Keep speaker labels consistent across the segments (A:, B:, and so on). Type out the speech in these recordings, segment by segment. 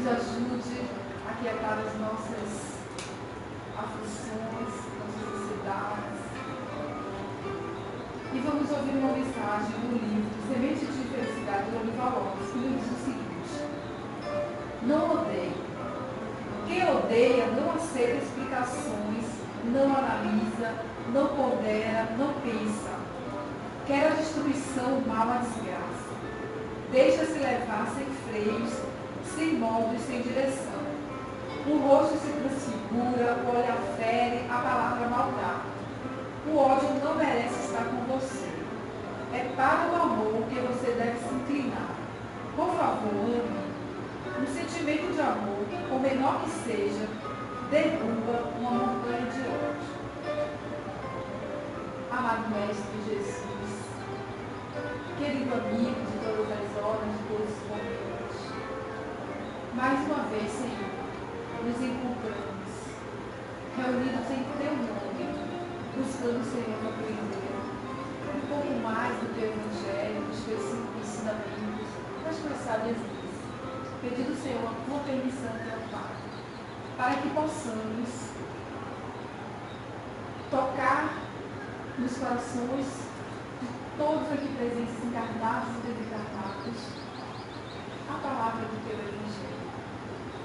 A: nos ajude a quietar as nossas aflições, nossas ansiedades. E vamos ouvir uma mensagem do livro Semente de Felicidade, do Olival Lopes, que nos diz o seguinte: não odeie. Quem odeia não aceita explicações, não analisa, não pondera, não pensa. Quer a destruição, o mal, a desgraça. Deixa-se levar sem freios, sem modo e sem direção. O rosto se transfigura, o olhar fere, a palavra maldade. O ódio não merece estar com você. É para o amor que você deve se inclinar. Por favor, ame. Um sentimento de amor, por menor que seja, derruba uma montanha de ódio. Amado Mestre Jesus, querido amigo de todas as horas, de todos os momentos, mais uma vez, Senhor, nos encontramos, reunidos em Teu nome, buscando, Senhor, compreender um pouco mais do Teu Evangelho, dos Teus ensinamentos, das Tuas sábias vidas. Pedindo, Senhor, a Tua permissão, Teu Pai, para que possamos tocar nos corações de todos aqui presentes, encarnados e desencarnados, a palavra do Teu Evangelho.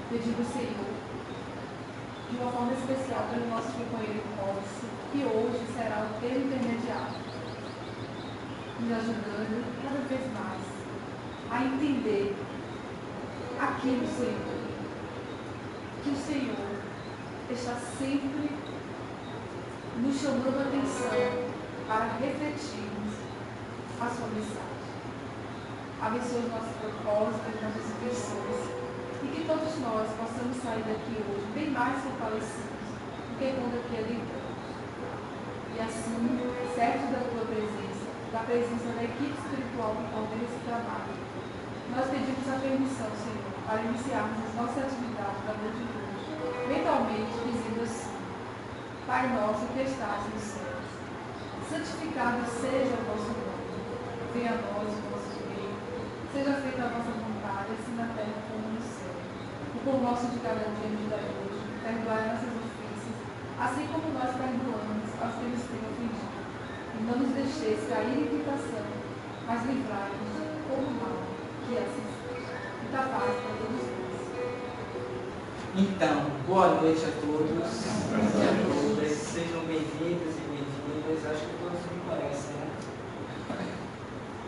A: Pedindo, Senhor, de uma forma especial pelo nosso companheiro Códice, que hoje será o Teu intermediário, nos ajudando cada vez mais a entender aquilo, Senhor, que o Senhor está sempre nos chamando a atenção para refletirmos a sua mensagem. Abençoe os nossos propósitos, as nossas intenções, e que todos nós possamos sair daqui hoje bem mais fortalecidos do que quando aqui adentramos. E assim, certos da Tua presença, da presença da equipe espiritual que coordena esse trabalho, nós pedimos a permissão, Senhor, para iniciarmos as nossas atividades da noite de hoje, mentalmente dizendo assim: Pai nosso que estás nos céus, santificado seja o vosso nome. Venha a nós o vosso reino, seja feita a vossa vontade, assim na terra como no céu. O pão nosso de cada dia nos dai hoje, perdoai nossas ofensas, assim como nós perdoamos aos que nos têm ofendido. E não nos deixeis cair em tentação, mas livrai-nos do mal, que é assim seja. Muita paz para todos nós.
B: Então, boa noite a todos e a todas, sejam bem-vindos e bem-vindas, acho que todos me conhecem, né?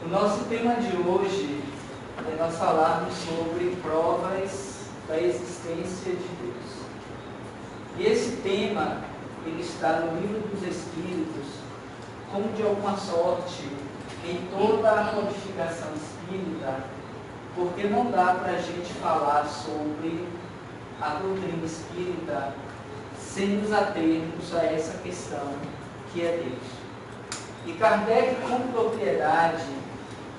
B: O nosso tema de hoje é nós falarmos sobre provas da existência de Deus. E esse tema, ele está no Livro dos Espíritos, como de alguma sorte, em toda a codificação espírita, porque não dá para a gente falar sobre a doutrina espírita sem nos atermos a essa questão que é Deus. E Kardec, com propriedade,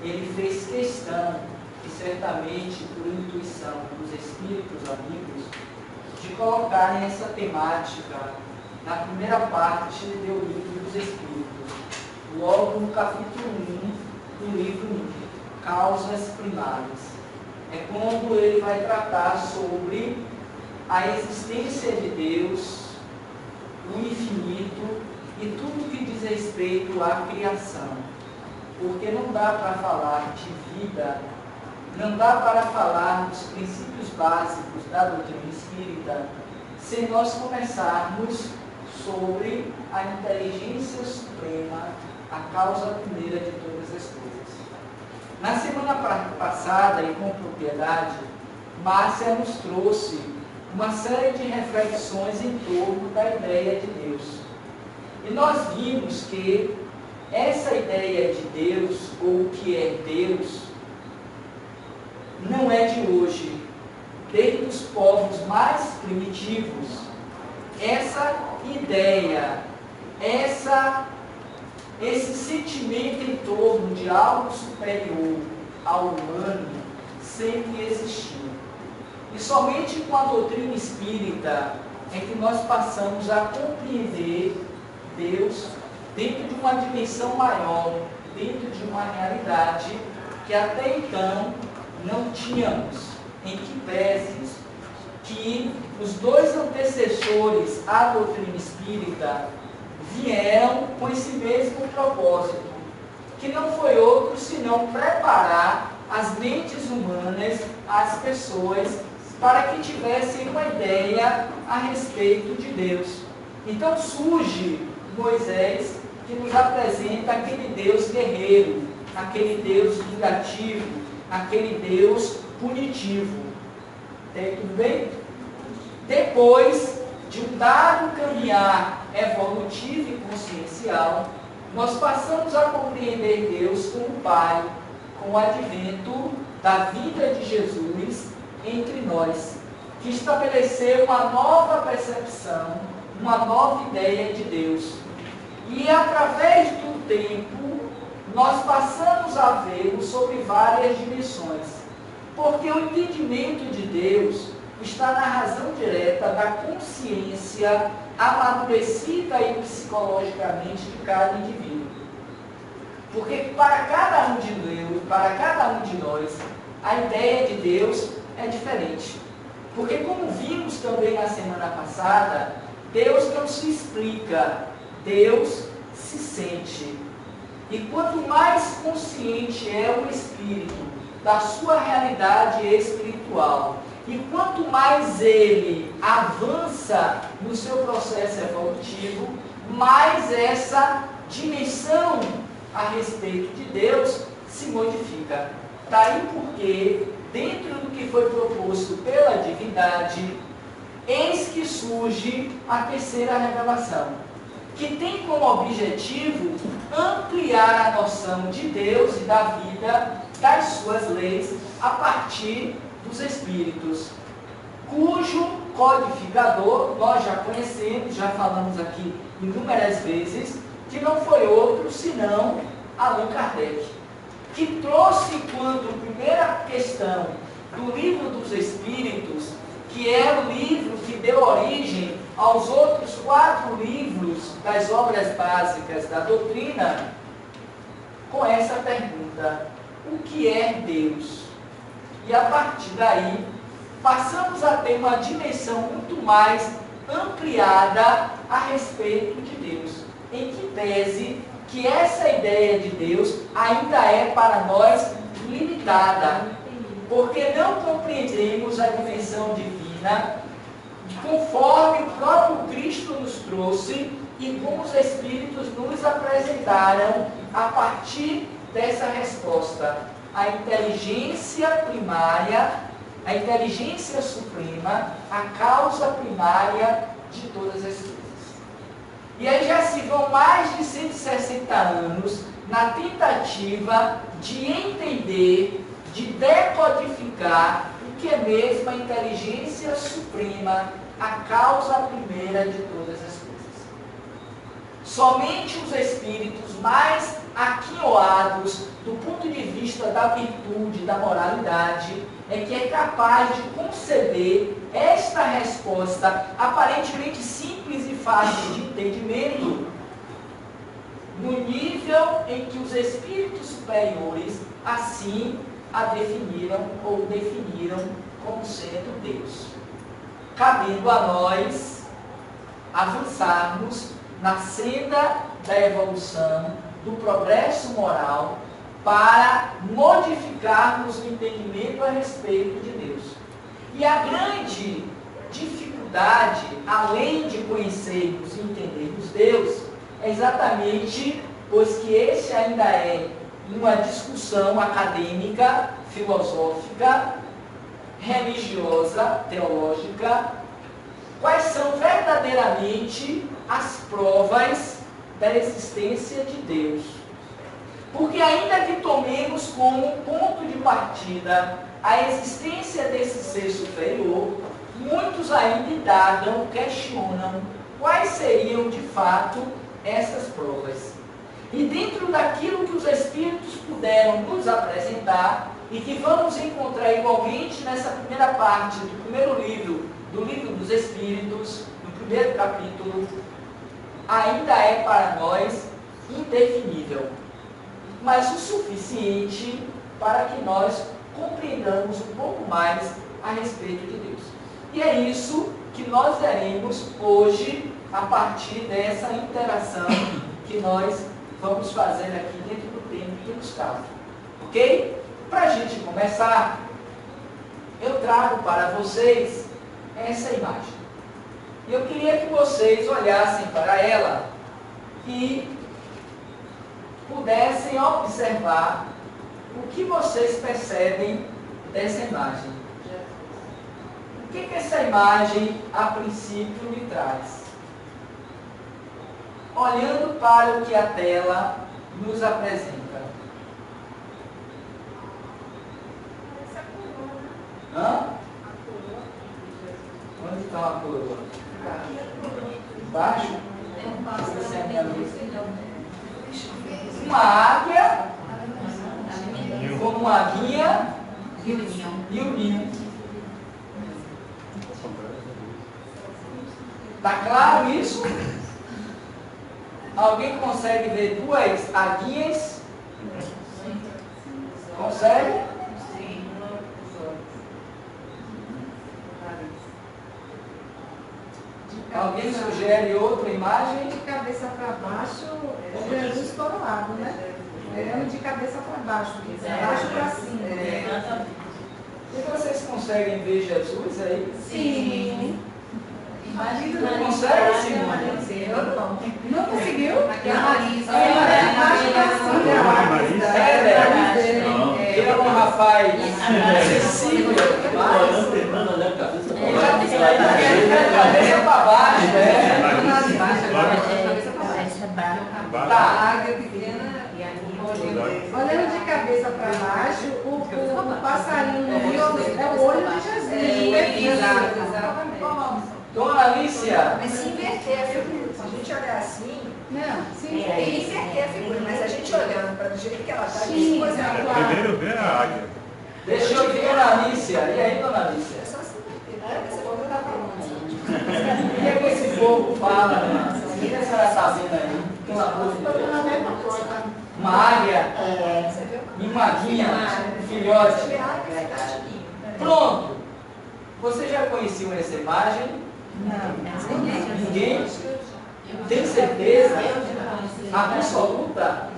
B: ele fez questão, e certamente por intuição dos espíritos amigos, de colocarem essa temática na primeira parte do Livro dos Espíritos, logo no capítulo 1 do livro 1, Causas Primárias. É quando ele vai tratar sobre a existência de Deus, o infinito e tudo que diz respeito à criação. Porque não dá para falar de vida, não dá para falar dos princípios básicos da doutrina espírita sem nós começarmos sobre a inteligência suprema, a causa primeira de todas as coisas. Na semana passada, e com propriedade, Márcia nos trouxe uma série de reflexões em torno da ideia de Deus. E nós vimos que essa ideia de Deus, ou o que é Deus, não é de hoje. Desde os povos mais primitivos, essa ideia, esse sentimento em torno de algo superior ao humano sempre existiu. E somente com a doutrina espírita é que nós passamos a compreender Deus dentro de uma dimensão maior, dentro de uma realidade que até então não tínhamos. em que pese que os dois antecessores à doutrina espírita vieram com esse mesmo propósito, que não foi outro senão preparar as mentes humanas, as pessoas, para que tivessem uma ideia a respeito de Deus. Então surge Moisés, que nos apresenta aquele Deus guerreiro, aquele Deus vingativo, aquele Deus punitivo. Tudo bem? Depois de um dado caminhar evolutivo e consciencial, nós passamos a compreender Deus como Pai, com o advento da vida de Jesus entre nós, que estabeleceu uma nova percepção, uma nova ideia de Deus. E através do tempo, nós passamos a vê-lo sobre várias dimensões, porque o entendimento de Deus está na razão direta da consciência amadurecida e psicologicamente de cada indivíduo. Porque para cada um de nós, a ideia de Deus é diferente. Porque como vimos também na semana passada, Deus não se explica, Deus se sente. E quanto mais consciente é o espírito da sua realidade espiritual, e quanto mais ele avança no seu processo evolutivo, mais essa dimensão a respeito de Deus se modifica. Daí porque, dentro do que foi proposto pela divindade, eis que surge a terceira revelação, que tem como objetivo ampliar a noção de Deus e da vida, das suas leis, a partir dos Espíritos, cujo codificador nós já conhecemos, já falamos aqui inúmeras vezes, que não foi outro senão Allan Kardec, que trouxe enquanto primeira questão do Livro dos Espíritos, que é o livro que deu origem aos outros 4 livros das obras básicas da doutrina, com essa pergunta: o que é Deus? E a partir daí, passamos a ter uma dimensão muito mais ampliada a respeito de Deus, em que pese que essa ideia de Deus ainda é para nós limitada, porque não compreendemos a dimensão divina conforme o próprio Cristo nos trouxe e como os Espíritos nos apresentaram a partir dessa resposta. A inteligência primária, a inteligência suprema, a causa primária de todas as coisas. E aí já se vão mais de 160 anos na tentativa de entender, de decodificar o que é mesmo a inteligência suprema, a causa primeira de todas as coisas. Somente os espíritos mais aquinhoados do ponto de vista da virtude, da moralidade, é que é capaz de conceber esta resposta aparentemente simples e fácil de entendimento, no nível em que os espíritos superiores assim a definiram ou definiram como sendo Deus. Cabendo a nós avançarmos na senda da evolução, do progresso moral, para modificarmos o entendimento a respeito de Deus. E a grande dificuldade, além de conhecermos e entendermos Deus, é exatamente pois que esse ainda é uma discussão acadêmica, filosófica, religiosa, teológica, quais são verdadeiramente as provas da existência de Deus. Porque ainda que tomemos como ponto de partida a existência desse ser superior, muitos ainda indagam, questionam quais seriam de fato essas provas. E dentro daquilo que os Espíritos puderam nos apresentar, e que vamos encontrar igualmente nessa primeira parte do primeiro livro, do Livro dos Espíritos, no primeiro capítulo, ainda é para nós indefinível, mas o suficiente
C: para que nós compreendamos um pouco mais a respeito de Deus. E é isso que nós veremos hoje, a partir dessa interação que nós vamos fazer aqui dentro do tempo que nos cabe. Ok? Para a gente começar, eu trago para vocês essa imagem. E eu queria que vocês olhassem para ela e pudessem observar o que vocês percebem dessa imagem. O que essa imagem, a princípio, me traz? Olhando para o que a tela nos apresenta. Hã? Onde está a coroa? Embaixo? Uma águia com uma aguinha e um ninho. Está claro isso? Alguém consegue ver duas aguinhas? Consegue? Alguém sugere outra imagem?
D: De cabeça para baixo, Jesus coroado, né? Olhando de cabeça para baixo, de baixo para cima.
C: E vocês conseguem ver Jesus aí?
D: Sim.
C: Não consegue, Simone?
D: Eu não. Não conseguiu?
E: Aqui é a Marisa.
D: Baixo para cima.
C: Ele é um rapaz acessível, mas cabeça para baixo, né? Tá.
D: Olhando de cabeça para baixo, o passarinho é o olho de Jesus.
C: Dona Alicia,
F: Mas se inverter a figura, se a gente olhar assim,
D: Não, sim.
F: tem que inverter a figura, mas a gente olhando para do jeito que ela está, a gente
D: Sim,
F: coisa
E: Primeiro vê a águia.
C: deixa eu ver Dona Alicia. E aí, Dona Alicia?
F: É só se inverter, essa figura está pronta.
C: O que é que esse povo fala, né? O que a senhora está vendo aí? Pelo amor de Deus. Uma águia
F: Você viu?
C: e uma aguinha, filhote.
F: Você vê a água, você tá chiquinho.
C: Pronto. Você já conheciam essa imagem? Ninguém? Tem certeza? Absoluta?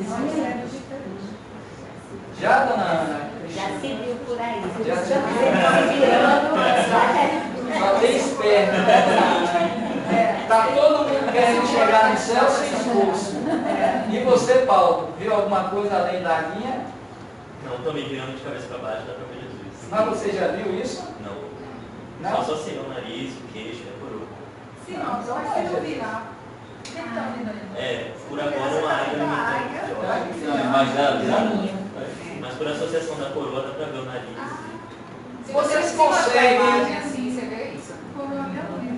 C: Já, Dona Ana?
G: Já se viu por aí.
C: Já se
G: viu.
C: Só tem esperto, né, Dona Ana? Tá todo mundo querendo chegar no céu sem esforço. E você, Paulo, viu alguma coisa além da aguinha?
H: Não, estou me virando de cabeça para baixo, dá para ver Jesus.
C: Mas você já viu isso?
H: Não.
C: Não?
H: Só associei o nariz, o queixo e a coroa.
D: Sim, não, só vai ser virar.
H: É, por agora uma águia no mas por associação da coroa dá para ver o nariz.
C: Vocês conseguem,
A: assim, você vê isso?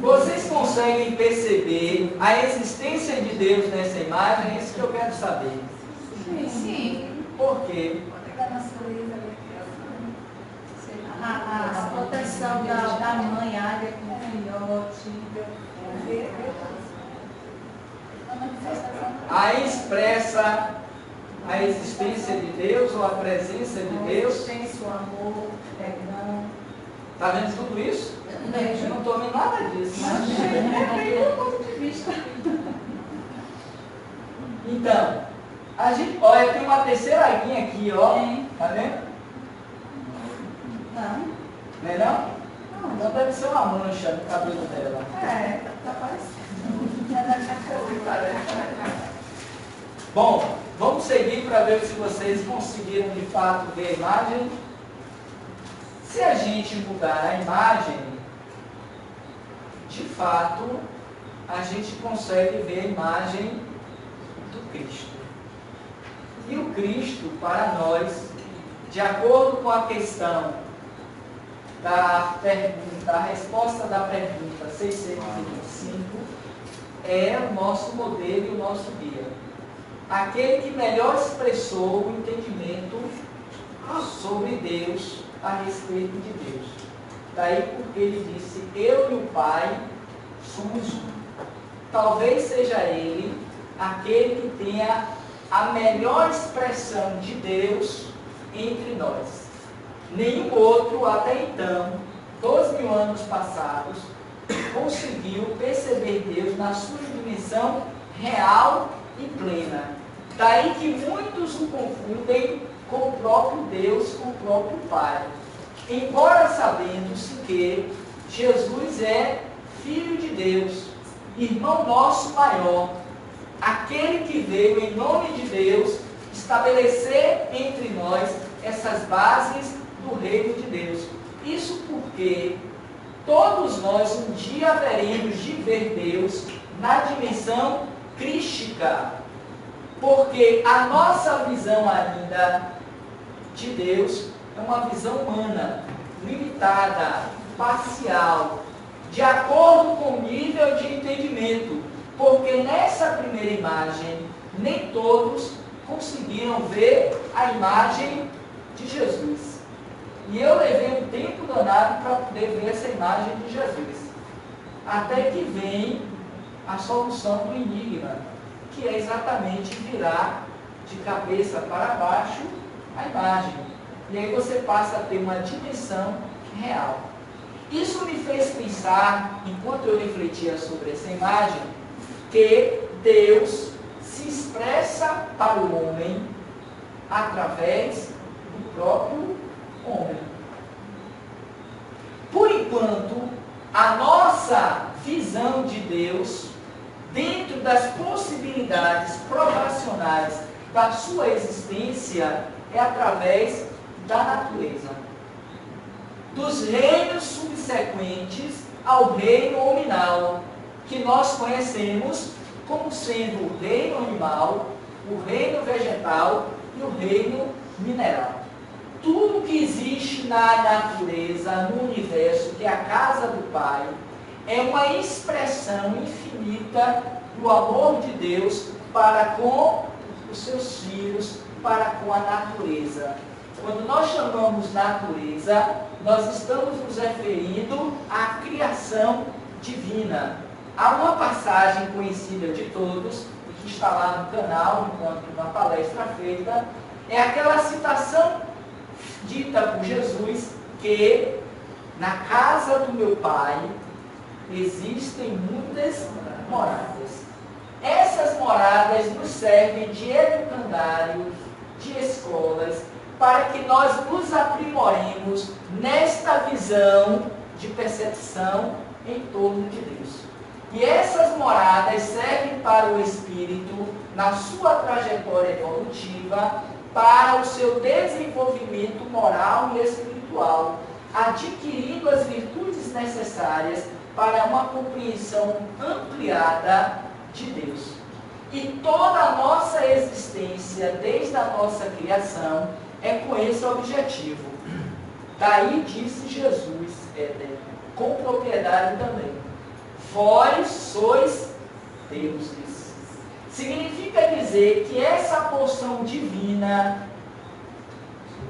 C: vocês conseguem perceber a existência de Deus nessa imagem? É isso que eu quero saber.
A: Sim.
C: Por quê?
D: A proteção da mãe águia com o filhote.
C: Aí expressa a existência de Deus ou a presença de Deus.
D: Existência, o amor, o perdão.
C: Está vendo tudo isso? Eu não estou vendo nada disso.
D: É bem do ponto de vista.
C: Então, a gente, olha, tem uma terceira aguinha aqui, ó. Tá vendo?
D: Não.
C: Não é não? Então deve ser uma mancha no cabelo dela.
D: É, tá parecendo.
C: Bom, vamos seguir para ver se vocês conseguiram de fato ver a imagem. Se a gente mudar a imagem, de fato, a gente consegue ver a imagem do Cristo. E o Cristo, para nós, de acordo com a questão da pergunta, a resposta da pergunta 625, é o nosso modelo e o nosso guia. Aquele que melhor expressou o entendimento sobre Deus, a respeito de Deus. Daí porque ele disse, eu e o Pai somos um. Talvez seja ele aquele que tenha a melhor expressão de Deus entre nós. Nenhum outro, até então, 2.000 anos passados, conseguiu perceber Deus na sua dimensão real e plena. Daí que muitos o confundem com o próprio Deus, com o próprio Pai. Embora sabendo-se que Jesus é Filho de Deus, irmão nosso maior, aquele que veio em nome de Deus estabelecer entre nós essas bases do reino de Deus. Isso porque todos nós um dia haveremos de ver Deus na dimensão crística, porque a nossa visão ainda de Deus é uma visão humana, limitada, parcial, de acordo com o nível de entendimento, porque nessa primeira imagem nem todos conseguiram ver a imagem de Jesus. E eu levei um tempo danado para poder ver essa imagem de Jesus. Até que vem a solução do enigma, que é exatamente virar de cabeça para baixo a imagem. E aí você passa a ter uma dimensão real. Isso me fez pensar, enquanto eu refletia sobre essa imagem, que Deus se expressa para o homem através do próprio homem. Por enquanto, a nossa visão de Deus, dentro das possibilidades provacionais da sua existência, é através da natureza. Dos reinos subsequentes ao reino hominal, que nós conhecemos como sendo o reino animal, o reino vegetal e o reino mineral. Tudo que existe na natureza, no universo, que é a casa do Pai, é uma expressão infinita do amor de Deus para com os seus filhos, para com a natureza. Quando nós chamamos natureza, nós estamos nos referindo à criação divina. Há uma passagem conhecida de todos, e que está lá no canal, enquanto uma palestra feita, é aquela citação dita por Jesus, que na casa do meu Pai existem muitas moradas. Essas moradas nos servem de educandários, de escolas, para que nós nos aprimoremos nesta visão de percepção em torno de Deus. E essas moradas servem para o espírito, na sua trajetória evolutiva, para o seu desenvolvimento moral e espiritual, adquirindo as virtudes necessárias para uma compreensão ampliada de Deus. E toda a nossa existência, desde a nossa criação, é com esse objetivo. Daí disse Jesus, com propriedade também: vós sois deuses. Significa dizer que essa porção divina,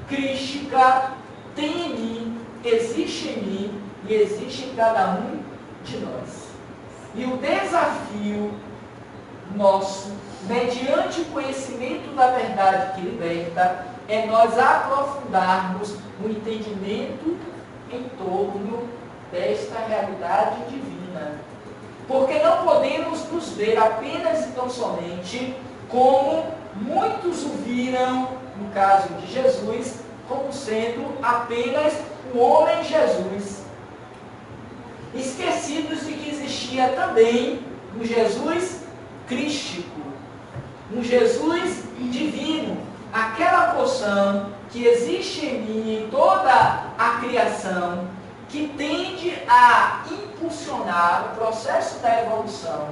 C: crística, tem em mim, existe em mim e existe em cada um de nós. E o desafio nosso, mediante o conhecimento da verdade que liberta, é nós aprofundarmos o entendimento em torno desta realidade divina. Porque não podemos nos ver apenas e tão somente como muitos o viram, no caso de Jesus, como sendo apenas o homem Jesus. Esquecidos de que existia também um Jesus crístico, um Jesus divino, aquela porção que existe em mim e em toda a criação, que tende a impulsionar o processo da evolução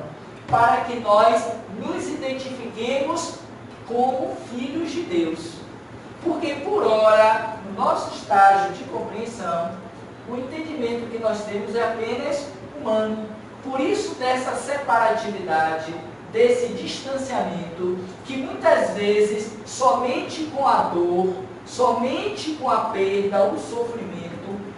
C: para que nós nos identifiquemos como filhos de Deus. Porque, por ora, no nosso estágio de compreensão, o entendimento que nós temos é apenas humano. Por isso, dessa separatividade, desse distanciamento, que muitas vezes, somente com a dor, somente com a perda, o sofrimento,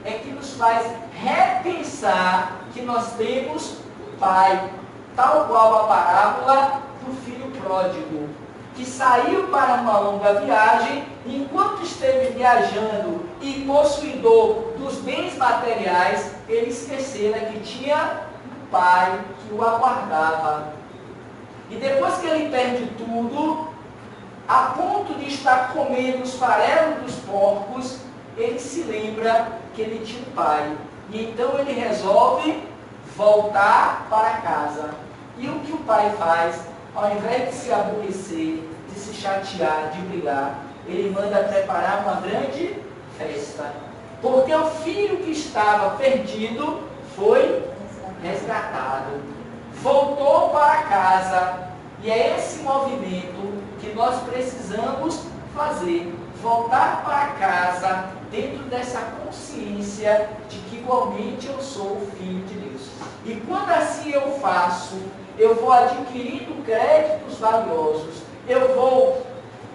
C: é que nos faz repensar que nós temos um Pai, tal qual a parábola do filho pródigo, que saiu para uma longa viagem, enquanto esteve viajando e possuidor dos bens materiais, ele esquecera que tinha um pai que o aguardava. E depois que ele perde tudo, a ponto de estar comendo os farelos dos porcos, ele se lembra que ele tinha um pai. E então ele resolve voltar para casa. E o que o pai faz? Ao invés de se aborrecer, de se chatear, de brigar, ele manda preparar uma grande festa. Porque o filho que estava perdido foi resgatado. Voltou para casa. E é esse movimento que nós precisamos fazer. Voltar para casa dentro dessa consciência de que igualmente eu sou o Filho de Deus. E quando assim eu faço, eu vou adquirindo créditos valiosos, eu vou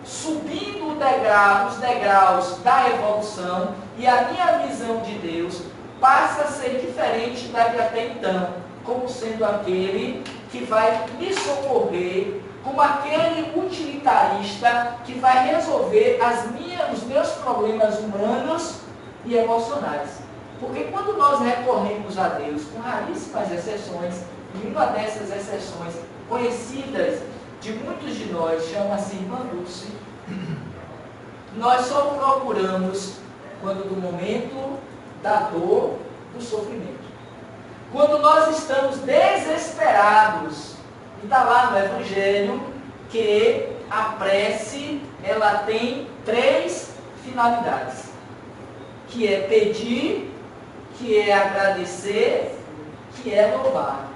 C: subindo os degraus da evolução, e a minha visão de Deus passa a ser diferente da de até então, como sendo aquele que vai me socorrer, como aquele utilitarista que vai resolver os meus problemas humanos e emocionais. Porque quando nós recorremos a Deus, com raríssimas exceções, e uma dessas exceções conhecidas de muitos de nós, chama-se Irmã Dulce, nós só procuramos quando do momento da dor, do sofrimento. Quando nós estamos desesperados, e está lá no Evangelho que a prece, ela tem 3 finalidades, que é pedir, que é agradecer, que é louvar.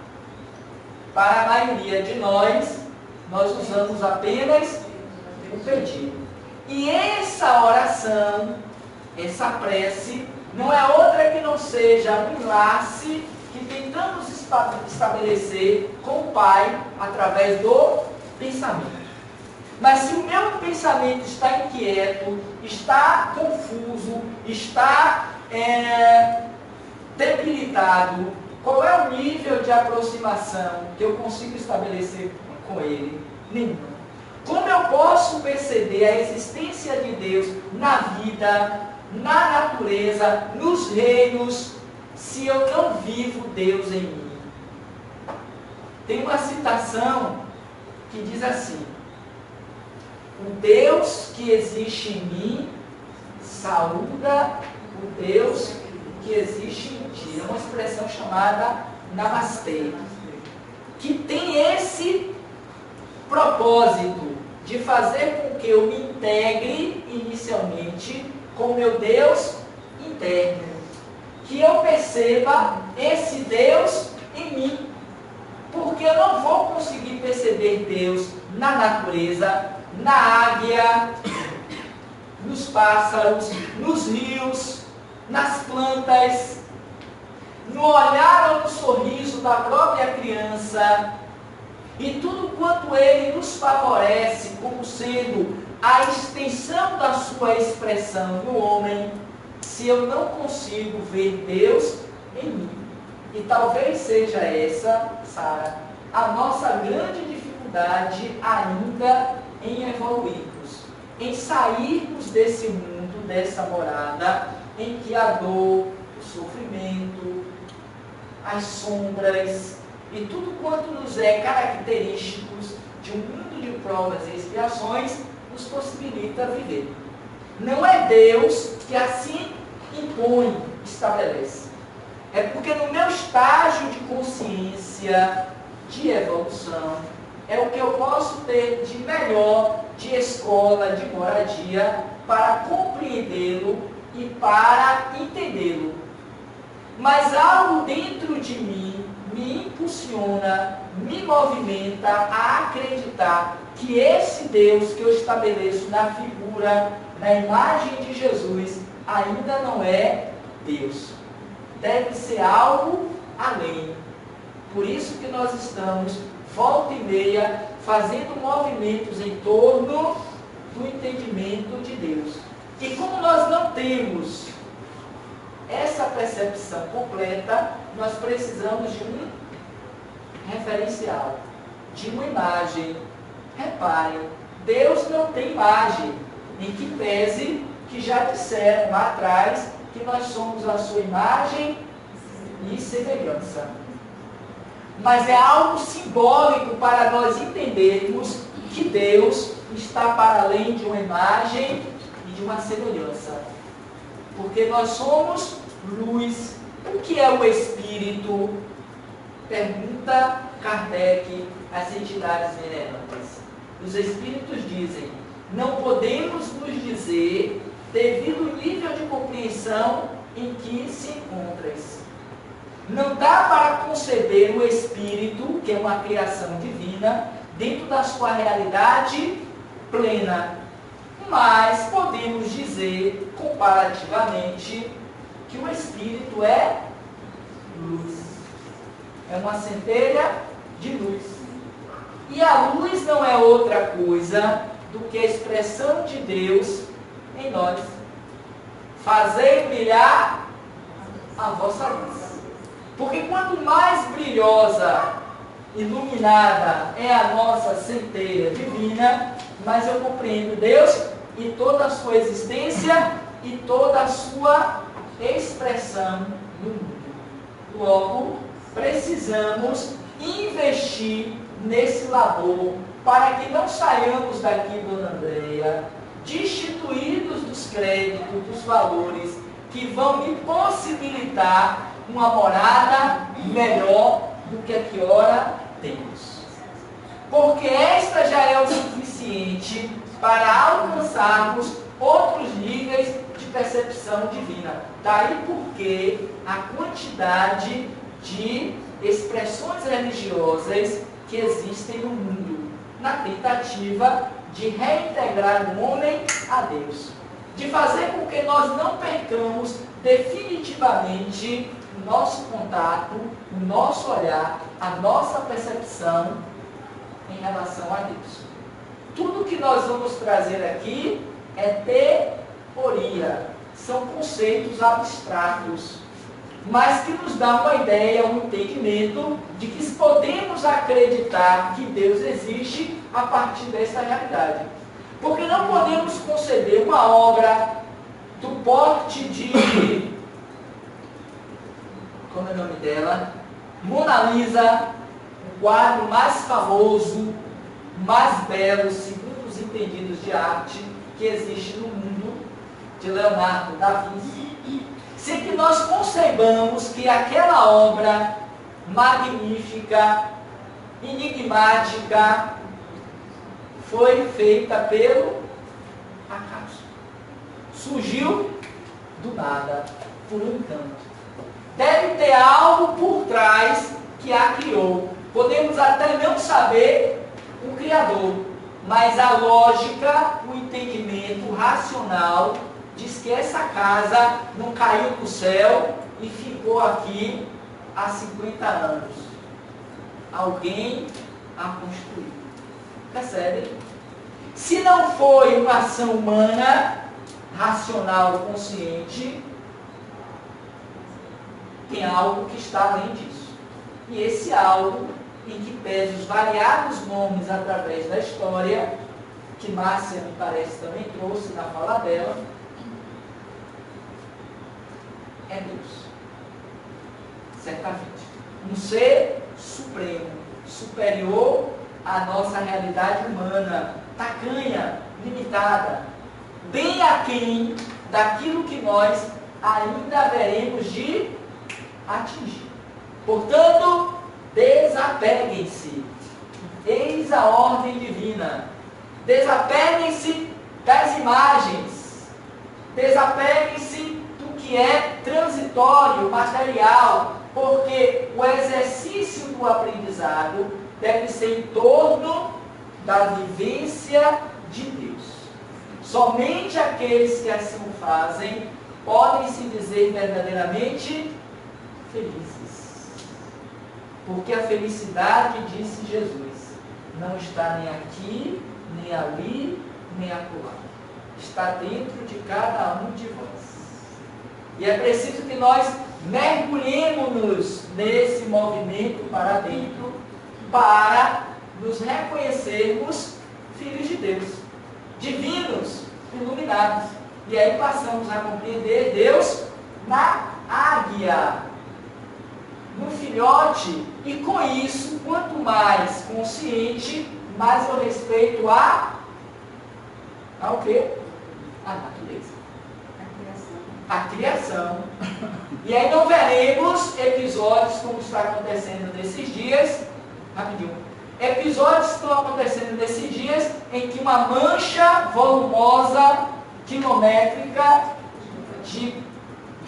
C: Para a maioria de nós usamos apenas o pedir. E essa oração, essa prece, não é outra que não seja um enlace que tentamos estabelecer com o Pai através do pensamento. Mas se o meu pensamento está inquieto, está confuso, está debilitado, qual é o nível de aproximação que eu consigo estabelecer com Ele? Nenhum. Como eu posso perceber a existência de Deus na vida, na natureza, nos reinos, se eu não vivo Deus em mim? Tem uma citação que diz assim: o Deus que existe em mim saúda o Deus que existe em ti. É uma expressão chamada Namastê, que tem esse propósito de fazer com que eu me integre inicialmente com o meu Deus interno, que eu perceba esse Deus em mim, porque eu não vou conseguir perceber Deus na natureza, na águia, nos pássaros, nos rios, nas plantas, no olhar ou no sorriso da própria criança, e tudo quanto Ele nos favorece como sendo a extensão da sua expressão no homem, se eu não consigo ver Deus em mim. E talvez seja essa, Sara, a nossa grande dificuldade ainda em evoluirmos, em sairmos desse mundo, dessa morada, em que a dor, o sofrimento, as sombras e tudo quanto nos é característicos de um mundo de provas e expiações nos possibilita viver. Não é Deus que assim impõe, estabelece. É porque no meu estágio de consciência, de evolução, é o que eu posso ter de melhor, de escola, de moradia, para compreendê-lo e para entendê-lo. Mas algo dentro de mim me impulsiona, me movimenta a acreditar que esse Deus que eu estabeleço na figura, na imagem de Jesus, ainda não é Deus. Deve ser algo além. Por isso que nós estamos, volta e meia, fazendo movimentos em torno do entendimento de Deus. E como nós não temos essa percepção completa, nós precisamos de um referencial, de uma imagem. Reparem, Deus não tem imagem, em que pese que já disseram lá atrás que nós somos a sua imagem e semelhança. Mas é algo simbólico para nós entendermos que Deus está para além de uma imagem e de uma semelhança. Porque nós somos luz. O que é o Espírito? Pergunta Kardec às entidades venerantes. Os Espíritos dizem: não podemos nos dizer, devido ao nível de compreensão em que se encontras. Não dá para conceber o Espírito, que é uma criação divina, dentro da sua realidade plena. Mas podemos dizer, comparativamente, que o Espírito é luz. É uma centelha de luz. E a luz não é outra coisa do que a expressão de Deus em nós. Fazei brilhar a vossa luz. Porque quanto mais brilhosa, iluminada é a nossa centelha divina, mais eu compreendo Deus e toda a sua existência e toda a sua expressão no mundo. Logo, precisamos investir nesse labor para que não saiamos daqui, dona Andréia, destituídos dos créditos, dos valores que vão me possibilitar uma morada melhor do que a que ora temos. Porque esta já é o suficiente para alcançarmos outros níveis de percepção divina. Daí porque a quantidade de expressões religiosas que existem no mundo, na tentativa de reintegrar o homem a Deus, de fazer com que nós não percamos definitivamente o nosso contato, o nosso olhar, a nossa percepção em relação a Deus. Tudo que nós vamos trazer aqui é teoria, são conceitos abstratos, mas que nos dá uma ideia, um entendimento de que podemos acreditar que Deus existe a partir dessa realidade. Porque não podemos conceber uma obra do porte de, como é o nome dela? Mona Lisa, o quadro mais famoso, mais belo, segundo os entendidos de arte, que existe no mundo, de Leonardo da Vinci, sem que nós concebamos que aquela obra magnífica, enigmática, foi feita pelo acaso. Surgiu do nada, por um encanto. Deve ter algo por trás que a criou. Podemos até não saber o Criador, mas a lógica, o entendimento racional diz que essa casa não caiu do céu e ficou aqui há 50 anos. Alguém a construiu. Percebe? Se não foi uma ação humana, racional, consciente, tem algo que está além disso. E esse algo, em que pese os variados nomes através da história, que Márcia, me parece, também trouxe na fala dela, é Deus. Certamente. Um ser supremo, superior à nossa realidade humana, tacanha, limitada, bem aquém daquilo que nós ainda veremos de atingir. Portanto, desapeguem-se. Eis a ordem divina. Desapeguem-se das imagens. Desapeguem-se do que é transitório, material, porque o exercício do aprendizado deve ser em torno da vivência de Deus. Somente aqueles que assim o fazem podem se dizer verdadeiramente felizes. Porque a felicidade, disse Jesus, não está nem aqui, nem ali, nem acolá. Está dentro de cada um de vós. E é preciso que nós mergulhemos nesse movimento para dentro, para nos reconhecermos filhos de Deus, divinos, iluminados. E aí passamos a compreender Deus na águia, no filhote, e com isso, quanto mais consciente, mais eu respeito ao quê? A natureza. A criação. E aí não veremos episódios como está acontecendo nesses dias, rapidinho, episódios que estão acontecendo nesses dias em que uma mancha volumosa, quilométrica, de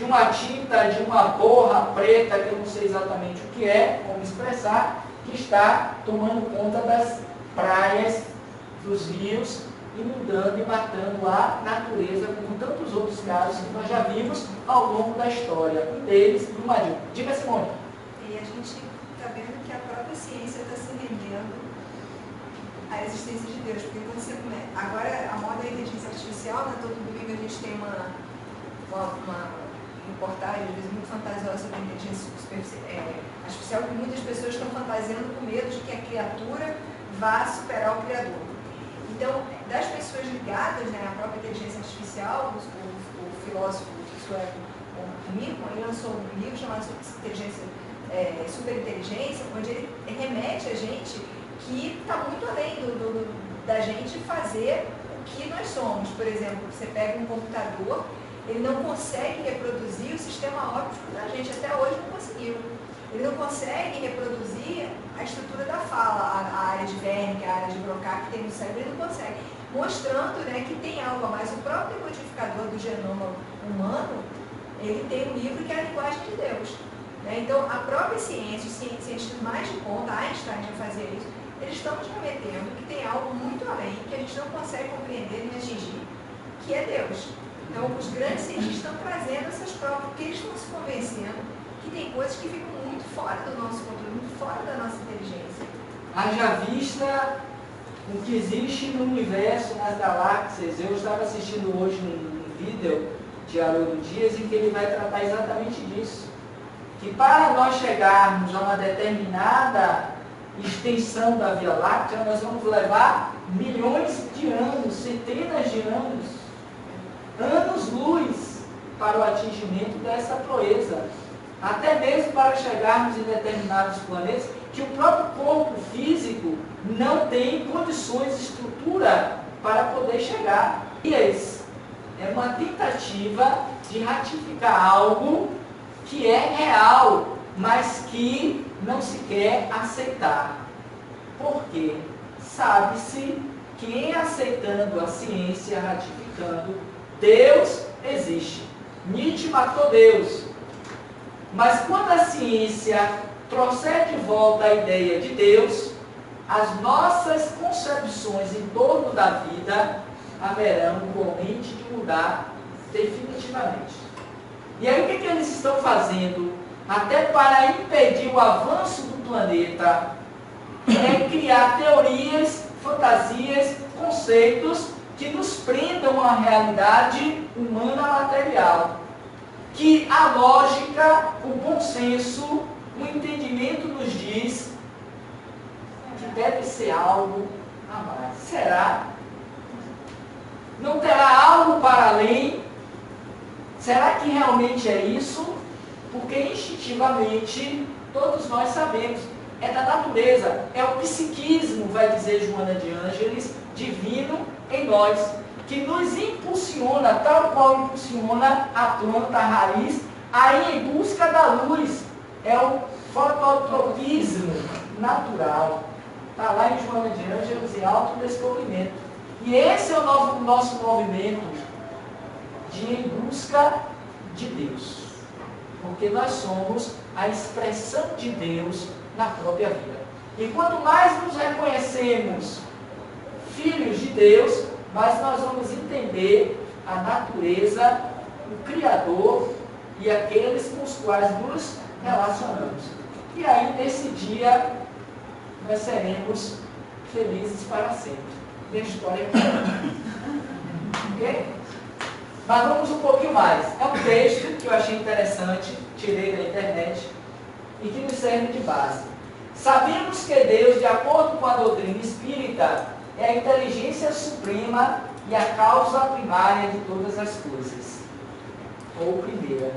C: uma tinta, de uma borra preta, que eu não sei exatamente o que é, como expressar, que está tomando conta das praias, dos rios, inundando e matando a natureza, como tantos outros casos que nós já vimos ao longo da história. Um deles, Brumadinho. Diga, Simone.
F: E a gente está vendo que a própria ciência está se rendendo à existência de Deus. Porque quando você começa... Agora, a moda da inteligência artificial, né? Todo domingo a gente tem uma reportagem, às vezes, muito fantasiosa sobre a inteligência artificial, que muitas pessoas estão fantasiando com medo de que a criatura vá superar o Criador. Então, das pessoas ligadas, né, à própria inteligência artificial, o filósofo o Milton, ele lançou um livro chamado Superinteligência, onde ele remete a gente que está muito além da gente fazer o que nós somos. Por exemplo, você pega um computador, ele não consegue reproduzir o sistema óptico da gente, até hoje não conseguiu. Ele não consegue reproduzir a estrutura da fala, a área de Wernicke, a área de Broca que tem no cérebro, ele não consegue. Mostrando, né, que tem algo a mais. O próprio decodificador do genoma humano, ele tem um livro que é a linguagem de Deus. Né? Então, a própria ciência, os cientistas mais de ponta, Einstein já fazia isso, eles estão nos prometendo que tem algo muito além, que a gente não consegue compreender nem atingir, que é Deus. Então, os grandes cientistas estão trazendo essas provas, porque eles estão se convencendo que tem coisas que ficam muito fora do nosso controle, muito fora da nossa inteligência.
C: Haja vista o que existe no universo, nas galáxias. Eu estava assistindo hoje um vídeo de Haroldo Dias em que ele vai tratar exatamente disso. Que para nós chegarmos a uma determinada extensão da Via Láctea, nós vamos levar milhões de anos, centenas de anos, anos-luz para o atingimento dessa proeza. Até mesmo para chegarmos em determinados planetas que o próprio corpo físico não tem condições, estrutura para poder chegar. E esse é uma tentativa de ratificar algo que é real, mas que não se quer aceitar. Por quê? Sabe-se que em aceitando a ciência, ratificando, Deus existe. Nietzsche matou Deus. Mas quando a ciência trouxer de volta a ideia de Deus, as nossas concepções em torno da vida haverão igualmente de mudar definitivamente. E aí o que eles estão fazendo? Até para impedir o avanço do planeta, é criar teorias, fantasias, conceitos que nos prendam à realidade humana material. Que a lógica, o bom senso, o entendimento nos diz que deve ser algo a mais. Será? Não terá algo para além? Será que realmente é isso? Porque instintivamente todos nós sabemos, é da natureza, é o psiquismo, vai dizer Joana de Ângeles, divino em nós, que nos impulsiona, tal qual impulsiona a planta, a raiz, aí em busca da luz. É o fototropismo natural. Está lá em Joana de Ângeles, em autodescobrimento. E esse é o nosso movimento de em busca de Deus. Porque nós somos a expressão de Deus na própria vida. E quanto mais nos reconhecemos filhos de Deus, mas nós vamos entender a natureza, o Criador e aqueles com os quais nos relacionamos. E aí, nesse dia, nós seremos felizes para sempre. Minha história é ok? Mas vamos um pouquinho mais. É um texto que eu achei interessante, tirei da internet, e que nos serve de base. Sabemos que Deus, de acordo com a doutrina espírita, é a inteligência suprema e a causa primária de todas as coisas. Ou primeira.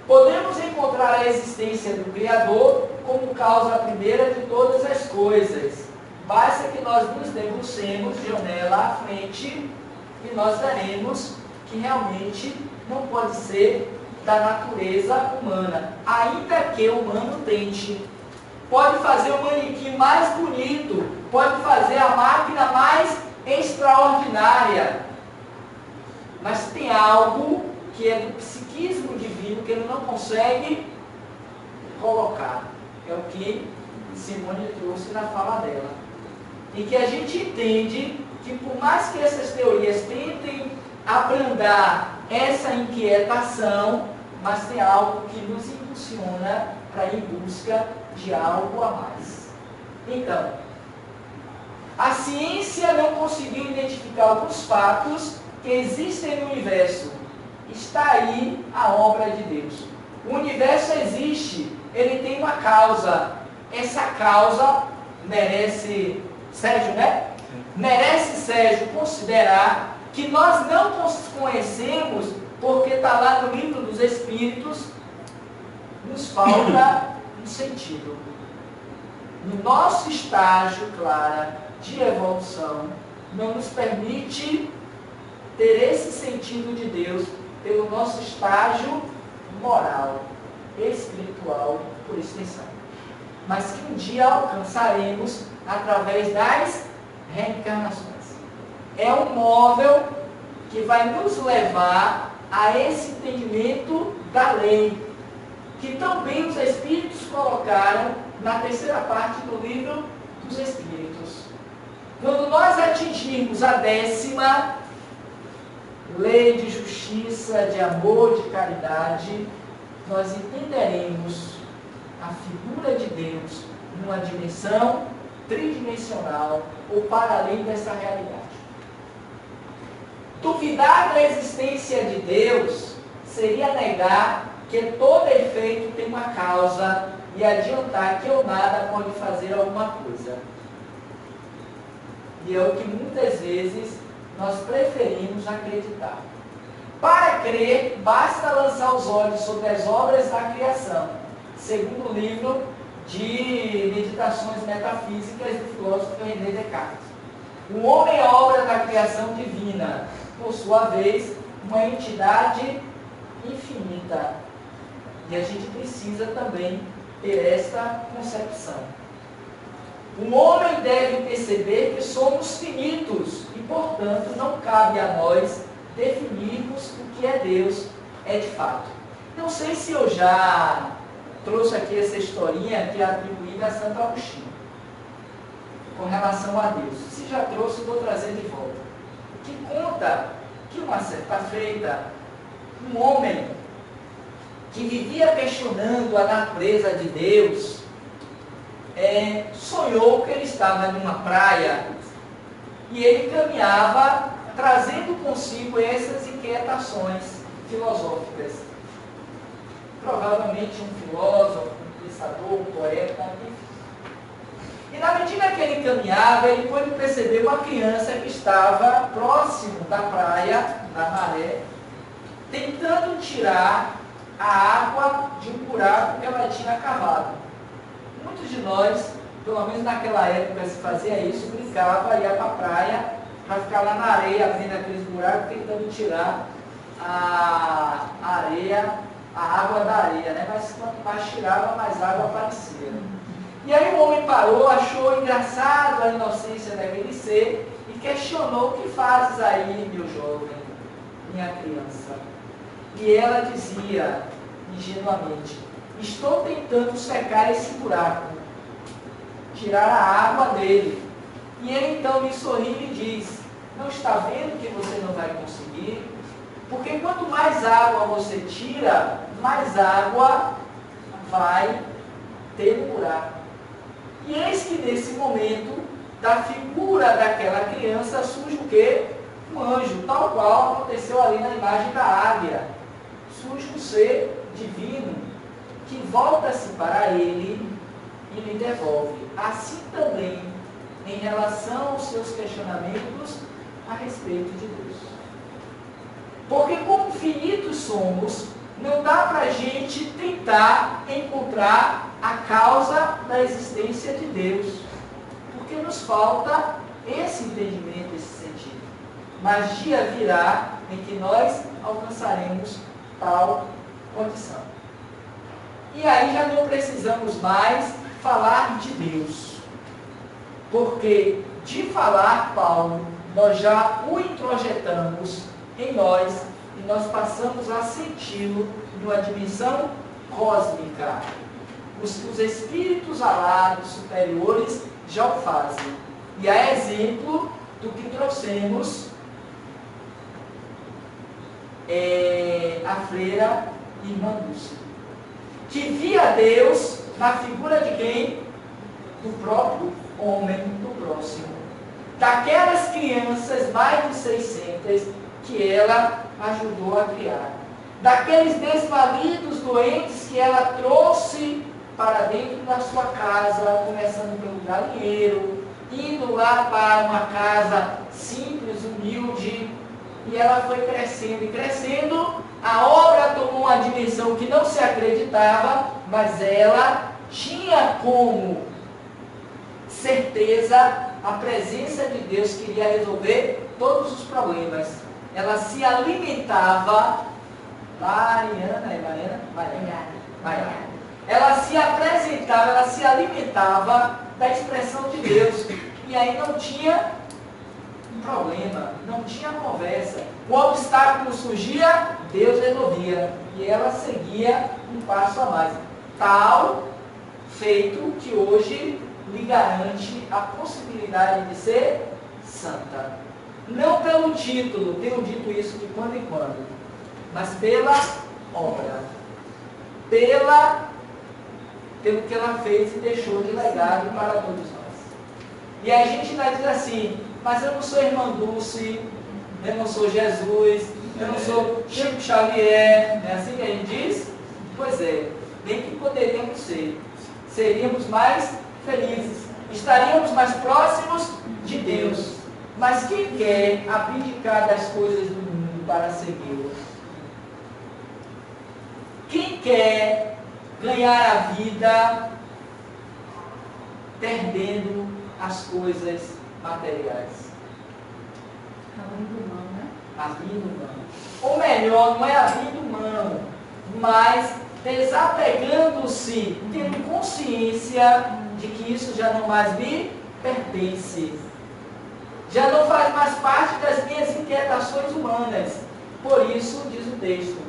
C: Podemos encontrar a existência do Criador como causa primeira de todas as coisas. Basta que nós nos debrucemos de janela à frente e nós veremos que realmente não pode ser da natureza humana, ainda que o humano tente. Pode fazer o manequim mais bonito, pode fazer a máquina mais extraordinária, mas tem algo que é do psiquismo divino que ele não consegue colocar. É o que Simone trouxe na fala dela. E que a gente entende que por mais que essas teorias tentem abrandar essa inquietação, mas tem algo que nos impulsiona para ir em busca de algo a mais. Então, a ciência não conseguiu identificar alguns fatos que existem no universo. Está aí a obra de Deus. O universo existe, ele tem uma causa. Essa causa merece, Sérgio, né? Merece, Sérgio, considerar que nós não conhecemos, porque está lá no livro dos Espíritos, nos falta um sentido. No nosso estágio, Clara, de evolução, não nos permite ter esse sentido de Deus pelo nosso estágio moral, espiritual, por extensão. Mas que um dia alcançaremos através das reencarnações. É um móvel que vai nos levar a esse entendimento da lei, que também os Espíritos colocaram na terceira parte do livro dos Espíritos. Quando nós atingirmos a 10ª lei de justiça, de amor, de caridade, nós entenderemos a figura de Deus numa dimensão tridimensional ou para além dessa realidade. Duvidar da existência de Deus seria negar que todo efeito tem uma causa e adiantar que o nada pode fazer alguma coisa. E é o que muitas vezes nós preferimos acreditar. Para crer, basta lançar os olhos sobre as obras da criação, segundo o livro de Meditações Metafísicas do filósofo René Descartes. O homem é obra da criação divina, por sua vez, uma entidade infinita. E a gente precisa também ter esta concepção. O homem deve perceber que somos finitos e, portanto, não cabe a nós definirmos o que é Deus de fato. Não sei se eu já trouxe aqui essa historinha que é atribuída a Santo Agostinho, com relação a Deus. Se já trouxe, vou trazer de volta. Que conta que uma certa feita, um homem que vivia questionando a natureza de Deus, sonhou que ele estava numa praia e ele caminhava trazendo consigo essas inquietações filosóficas. Provavelmente um filósofo, um pensador, um poeta, enfim. E na medida que ele caminhava, ele pôde perceber uma criança que estava próximo da praia, da maré, tentando tirar a água de um buraco que ela tinha cavado. Muitos de nós, pelo menos naquela época se fazia isso, brincava, ia para a praia, para ficar lá na areia, abrindo aqueles buracos, tentando tirar a areia, a água da areia, né? Mas quanto mais tirava, mais água aparecia. E aí o homem parou, achou engraçado a inocência daquele ser e questionou: o que fazes aí, meu jovem, minha criança? E ela dizia, ingenuamente: estou tentando secar esse buraco, tirar a água dele. E ele então lhe sorri e diz: não está vendo que você não vai conseguir? Porque quanto mais água você tira, mais água vai ter no buraco. E eis que nesse momento, da figura daquela criança, surge o quê? Um anjo, tal qual aconteceu ali na imagem da águia. Surge um ser divino que volta-se para ele e lhe devolve. Assim também em relação aos seus questionamentos a respeito de Deus. Porque como finitos somos, não dá para a gente tentar encontrar a causa da existência de Deus. Porque nos falta esse entendimento, esse sentido. Mas dia virá em que nós alcançaremos tal condição. E aí já não precisamos mais falar de Deus. Porque de falar, Paulo, nós já o introjetamos em nós e nós passamos a senti-lo numa dimensão cósmica. Os espíritos alados superiores já o fazem. E a exemplo do que trouxemos a freira Irmã Dulce, que via Deus na figura de quem? Do próprio homem, do próximo. Daquelas crianças, mais de 600, que ela ajudou a criar. Daqueles desvalidos doentes que ela trouxe para dentro da sua casa, começando pelo galinheiro, indo lá para uma casa simples, humilde, e ela foi crescendo e crescendo. A obra tomou uma dimensão que não se acreditava, mas ela tinha como certeza a presença de Deus que iria resolver todos os problemas. Ela se alimentava, Mariana. Ela se apresentava, ela se alimentava da expressão de Deus. E aí não tinha problema, não tinha conversa. O obstáculo surgia, Deus resolvia. E ela seguia um passo a mais. Tal feito que hoje lhe garante a possibilidade de ser santa. Não pelo título, tenho dito isso de quando em quando, mas pela obra. Pelo que ela fez e deixou de legado para todos nós. E a gente vai dizer assim, mas eu não sou Irmã Dulce, eu não sou Jesus, eu não sou Chico Xavier, é assim que a gente diz? Pois é, bem que poderíamos ser. Seríamos mais felizes, estaríamos mais próximos de Deus. Mas quem quer abdicar das coisas do mundo para segui-lo? Quem quer ganhar a vida perdendo as coisas materiais?
D: Abrindo mão, né?
C: Abrindo mão. Ou melhor, não é abrindo mão, mas desapegando-se, tendo consciência de que isso já não mais me pertence. Já não faz mais parte das minhas inquietações humanas. Por isso, diz o texto,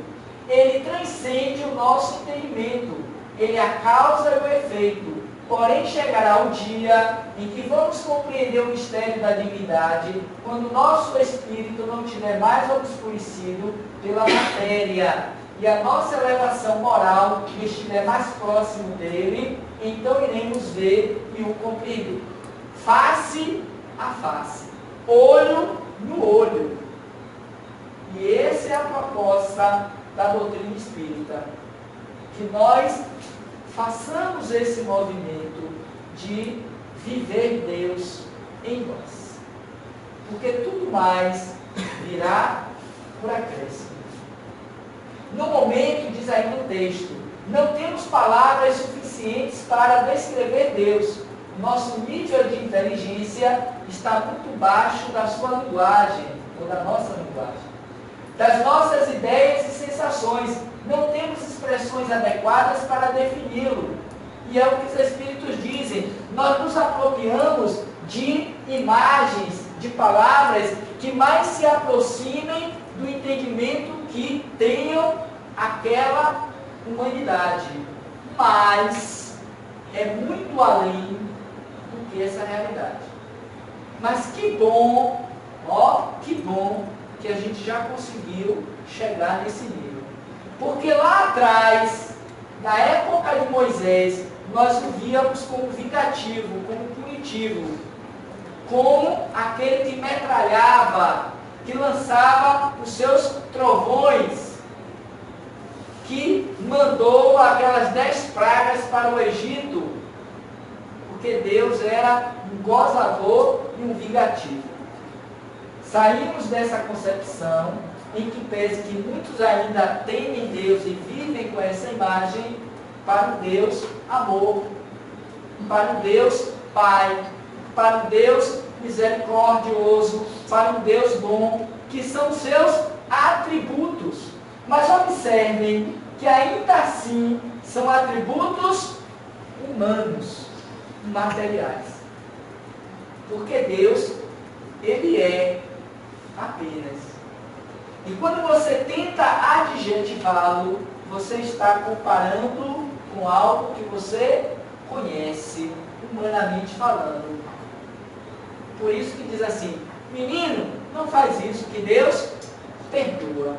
C: ele transcende o nosso entendimento. Ele é a causa e o efeito. Porém, chegará o dia em que vamos compreender o mistério da divindade, quando o nosso espírito não estiver mais obscurecido pela matéria e a nossa elevação moral estiver mais próximo dele, então iremos ver e o compreender. Face a face, olho no olho. E essa é a proposta da doutrina espírita, que nós façamos esse movimento de viver Deus em nós. Porque tudo mais virá por acréscimo. No momento, diz aí no texto, não temos palavras suficientes para descrever Deus. Nosso nível de inteligência está muito baixo da sua linguagem, ou da nossa linguagem, das nossas ideias e sensações. Não temos expressões adequadas para defini-lo. E é o que os Espíritos dizem. Nós nos apropriamos de imagens, de palavras que mais se aproximem do entendimento que tenham aquela humanidade. Mas é muito além do que essa realidade. Mas que bom que a gente já conseguiu chegar nesse nível. Porque lá atrás, na época de Moisés, nós o víamos como vingativo, como punitivo, como aquele que metralhava, que lançava os seus trovões, que mandou aquelas 10 pragas para o Egito, porque Deus era um gozador e um vingativo. Saímos dessa concepção, em que pese que muitos ainda temem Deus e vivem com essa imagem, para o Deus amor, para o Deus Pai, para o Deus misericordioso, para um Deus bom, que são seus atributos. Mas observem que ainda assim são atributos humanos, materiais. Porque Deus, Ele é apenas. E quando você tenta adjetivá-lo, você está comparando com algo que você conhece, humanamente falando. Por isso que diz assim, menino, não faz isso, que Deus perdoa.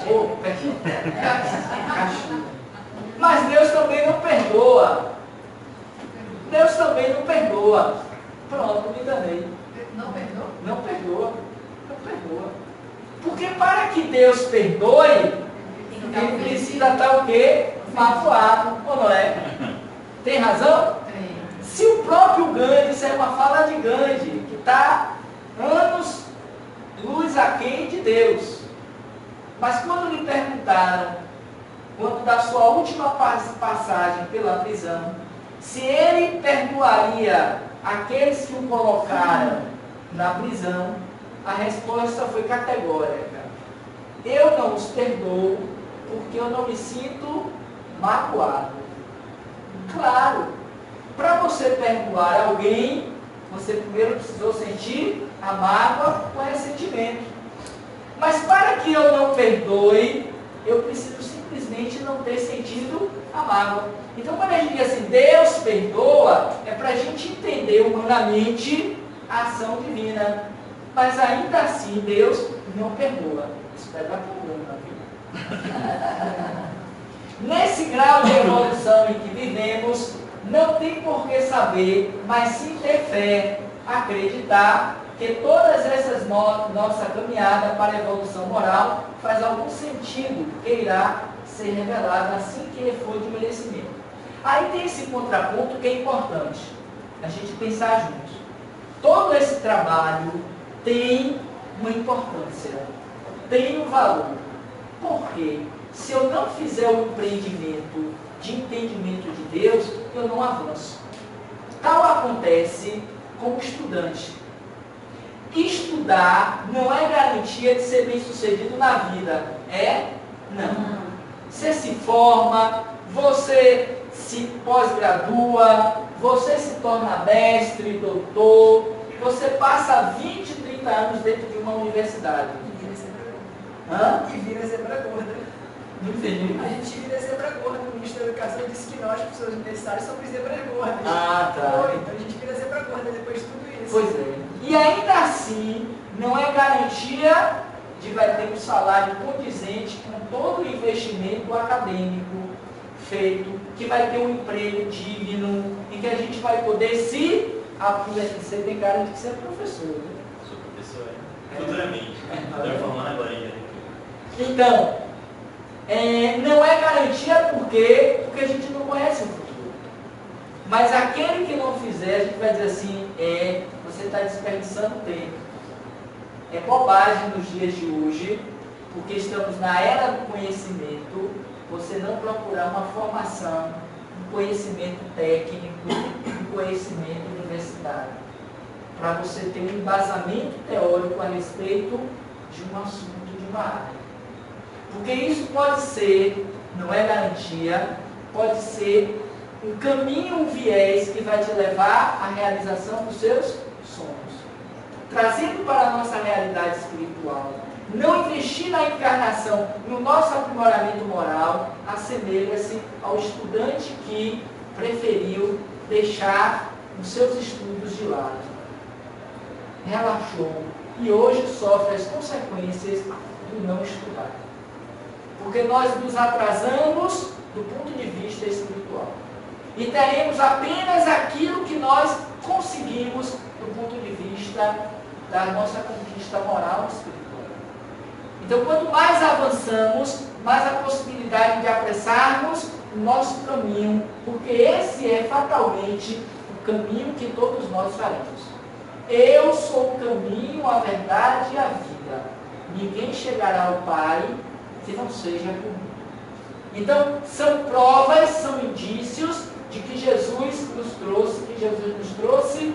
C: Oh, perdão. Mas Deus também não perdoa. Deus também não perdoa. Pronto, me enganei.
F: Não perdoa?
C: Não perdoa. Não perdoa. Porque para que Deus perdoe, ele precisa estar o quê? Magoado, ou não é? Tem razão? Se o próprio Gandhi, isso é uma fala de Gandhi, que está anos luz aquém de Deus. Mas quando lhe perguntaram, quando da sua última passagem pela prisão, se ele perdoaria aqueles que o colocaram na prisão, a resposta foi categórica. Eu não os perdoo porque eu não me sinto magoado. Claro, para você perdoar alguém, você primeiro precisou sentir a mágoa, o ressentimento. Mas para que eu não perdoe, eu preciso simplesmente não ter sentido a mágoa. Então quando a gente diz assim, Deus perdoa, é para a gente entender humanamente a ação divina. Mas ainda assim Deus não perdoa. Isso vai dar problema, viu? Nesse grau de evolução em que vivemos, não tem por que saber, mas sim ter fé, acreditar que todas essas nossa caminhada para a evolução moral faz algum sentido, que irá ser revelado assim que ele for de merecimento. Aí tem esse contraponto que é importante, a gente pensar juntos. Todo esse trabalho tem uma importância, tem um valor. Por quê? Se eu não fizer o empreendimento de entendimento de Deus, eu não avanço. Tal acontece com o estudante. Estudar não é garantia de ser bem sucedido na vida. É? Não. Você se forma, você se pós-gradua, você se torna mestre, doutor, você passa 20, 30 anos dentro de uma universidade.
F: E vira zebra gorda.
C: Não entendi.
F: A gente vira zebra gorda. O ministro da Educação disse que nós, professores universitários, somos zebras gordas.
C: Ah, tá.
F: Então a gente vira zebra gorda depois de tudo isso.
C: Pois é. E ainda assim, não é garantia de vai ter um salário condizente com todo o investimento acadêmico feito, que vai ter um emprego digno, em que a gente vai poder se aposentar. Você tem cara de que você é professor, né?
H: Sou professor, futuramente. Estou formando agora em janeiro.
C: Então, não é garantia porque a gente não conhece o futuro. Mas aquele que não fizer, a gente vai dizer assim, você está desperdiçando tempo. É bobagem nos dias de hoje, porque estamos na era do conhecimento, você não procurar uma formação, um conhecimento técnico, um conhecimento universitário, para você ter um embasamento teórico a respeito de um assunto, de uma área. Porque isso pode ser, não é garantia, pode ser um caminho, um viés que vai te levar à realização dos seus sonhos. Trazendo para a nossa realidade espiritual, não investir na encarnação, no nosso aprimoramento moral, assemelha-se ao estudante que preferiu deixar os seus estudos de lado. Relaxou e hoje sofre as consequências do não estudar. Porque nós nos atrasamos do ponto de vista espiritual. E teremos apenas aquilo que nós conseguimos do ponto de vista da nossa conquista moral e espiritual. Então, quanto mais avançamos, mais a possibilidade de apressarmos o nosso caminho, porque esse é fatalmente o caminho que todos nós faremos. Eu sou o caminho, a verdade e a vida. Ninguém chegará ao Pai se não seja por mim. Então, são provas, são indícios de que Jesus nos trouxe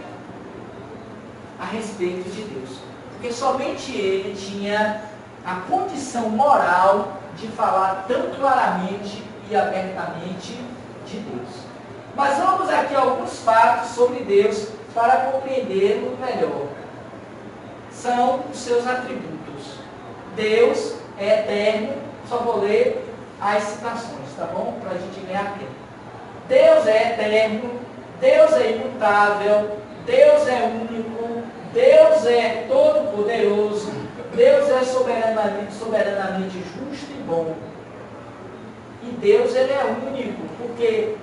C: a respeito de Deus. Porque somente Ele tinha a condição moral de falar tão claramente e abertamente de Deus. Mas vamos aqui a alguns fatos sobre Deus para compreendê-lo melhor. São os seus atributos. Deus é eterno, só vou ler as citações, tá bom? Para a gente ganhar tempo. Deus é eterno, Deus é imutável, Deus é único, Deus é todo-poderoso, Deus é soberanamente justo e bom. E Deus, ele é único, porque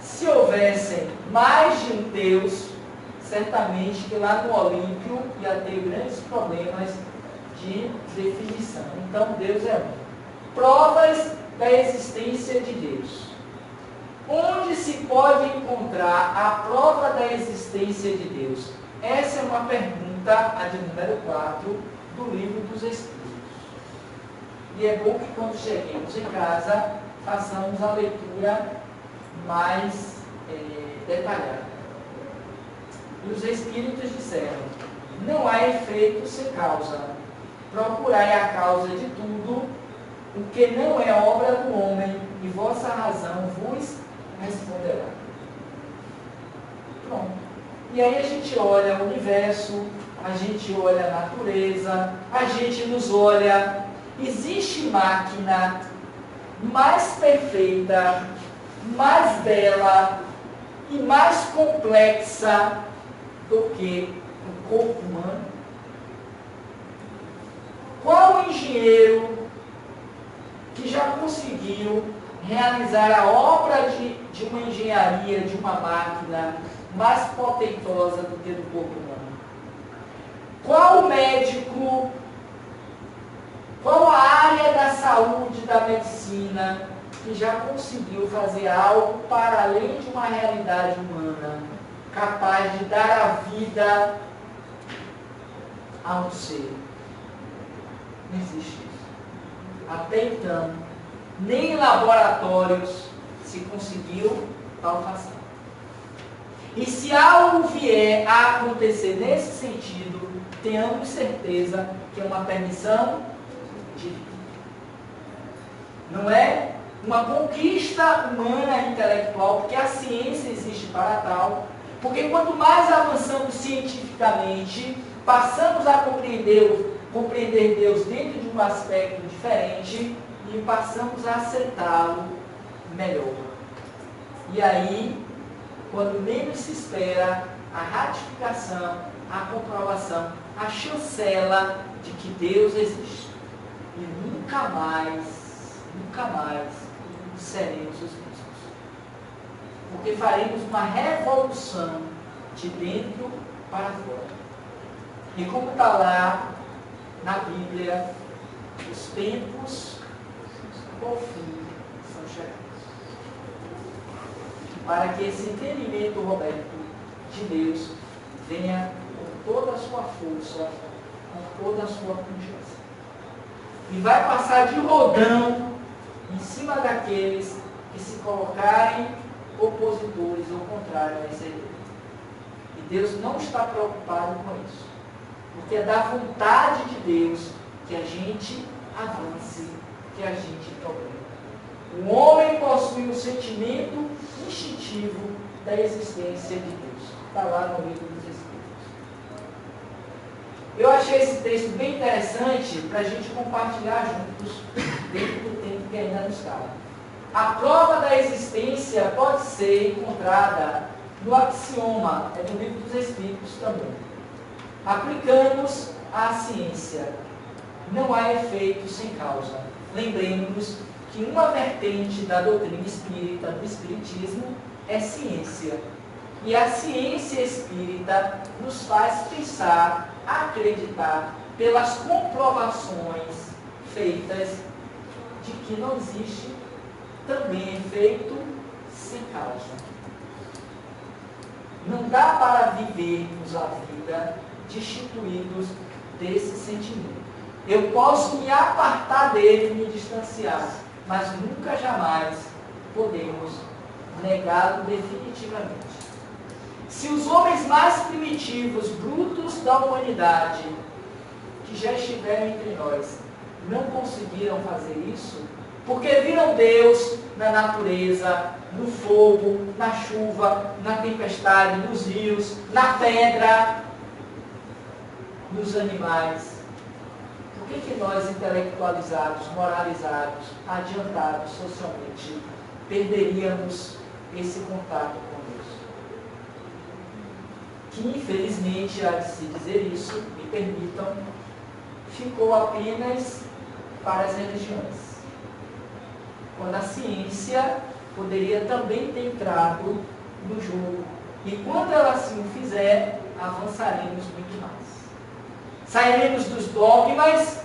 C: se houvessem mais de um Deus, certamente que lá no Olímpio ia ter grandes problemas de definição. Então, Deus é único. Provas da existência de Deus. Onde se pode encontrar a prova da existência de Deus? Essa é uma pergunta, a de número 4, do Livro dos Espíritos. E é bom que quando cheguemos em casa, façamos a leitura mais detalhada. E os Espíritos disseram: não há efeito sem causa. Procurai a causa de tudo, o que não é obra do homem, e vossa razão vos responderá. Pronto. E aí a gente olha o universo, a gente olha a natureza, a gente nos olha. Existe máquina mais perfeita, mais bela e mais complexa do que o corpo humano? Qual o engenheiro que já conseguiu realizar a obra de uma engenharia, de uma máquina mais potentosa do que do corpo humano? Qual o médico, qual a área da saúde, da medicina, que já conseguiu fazer algo para além de uma realidade humana, capaz de dar a vida a um ser? Não existe isso. Até então, nem em laboratórios se conseguiu tal fação. E se algo vier a acontecer nesse sentido, tenhamos certeza que é uma permissão divina. Não é uma conquista humana intelectual, porque a ciência existe para tal. Porque quanto mais avançamos cientificamente, passamos a compreender Deus dentro de um aspecto diferente e passamos a aceitá-lo melhor. E aí, quando menos se espera, a ratificação, a comprovação, a chancela de que Deus existe. E nunca mais seremos os mesmos. Porque faremos uma revolução de dentro para fora. E como está lá na Bíblia, os tempos por fim são chegados. Para que esse entendimento, Roberto, de Deus venha com toda a sua força, com toda a sua pujança. E vai passar de rodão em cima daqueles que se colocarem opositores ou contrários a essa ideia. E Deus não está preocupado com isso. Porque é da vontade de Deus que a gente avance, que a gente programe. O homem possui o sentimento instintivo da existência de Deus. Está lá no Livro dos Espíritos. Eu achei esse texto bem interessante para a gente compartilhar juntos dentro do tempo que ainda nos cabe. A prova da existência pode ser encontrada no axioma, é do Livro dos Espíritos também. Aplicamos à ciência. Não há efeito sem causa. Lembremos que uma vertente da doutrina espírita, do espiritismo, é ciência. E a ciência espírita nos faz pensar, acreditar, pelas comprovações feitas, de que não existe também é feito sem causa. Não dá para vivermos a vida destituídos desse sentimento. Eu posso me apartar dele, me distanciar, mas nunca jamais podemos negá-lo definitivamente. Se os homens mais primitivos, brutos da humanidade, que já estiveram entre nós, não conseguiram fazer isso, porque viram Deus na natureza, no fogo, na chuva, na tempestade, nos rios, na pedra, nos animais. Por que nós, intelectualizados, moralizados, adiantados socialmente, perderíamos esse contato com Deus? Que, infelizmente, há de se dizer isso, me permitam, ficou apenas para as religiões. Quando a ciência poderia também ter entrado no jogo. E quando ela assim o fizer, avançaremos muito mais. Sairemos dos dogmas,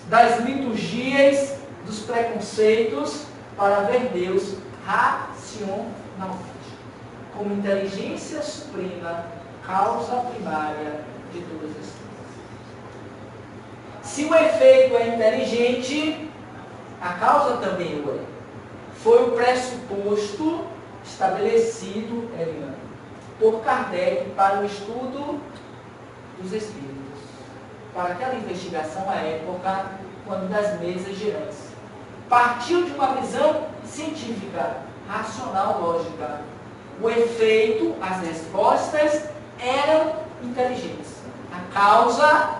C: das liturgias, dos preconceitos, para ver Deus racionalmente, como inteligência suprema, causa primária de todas as coisas. Se o efeito é inteligente, a causa também o é. Foi o pressuposto estabelecido, Eliane, por Kardec para o estudo dos espíritos. Para aquela investigação à época, quando das mesas girantes. Partiu de uma visão científica, racional, lógica. O efeito, as respostas eram inteligentes. A causa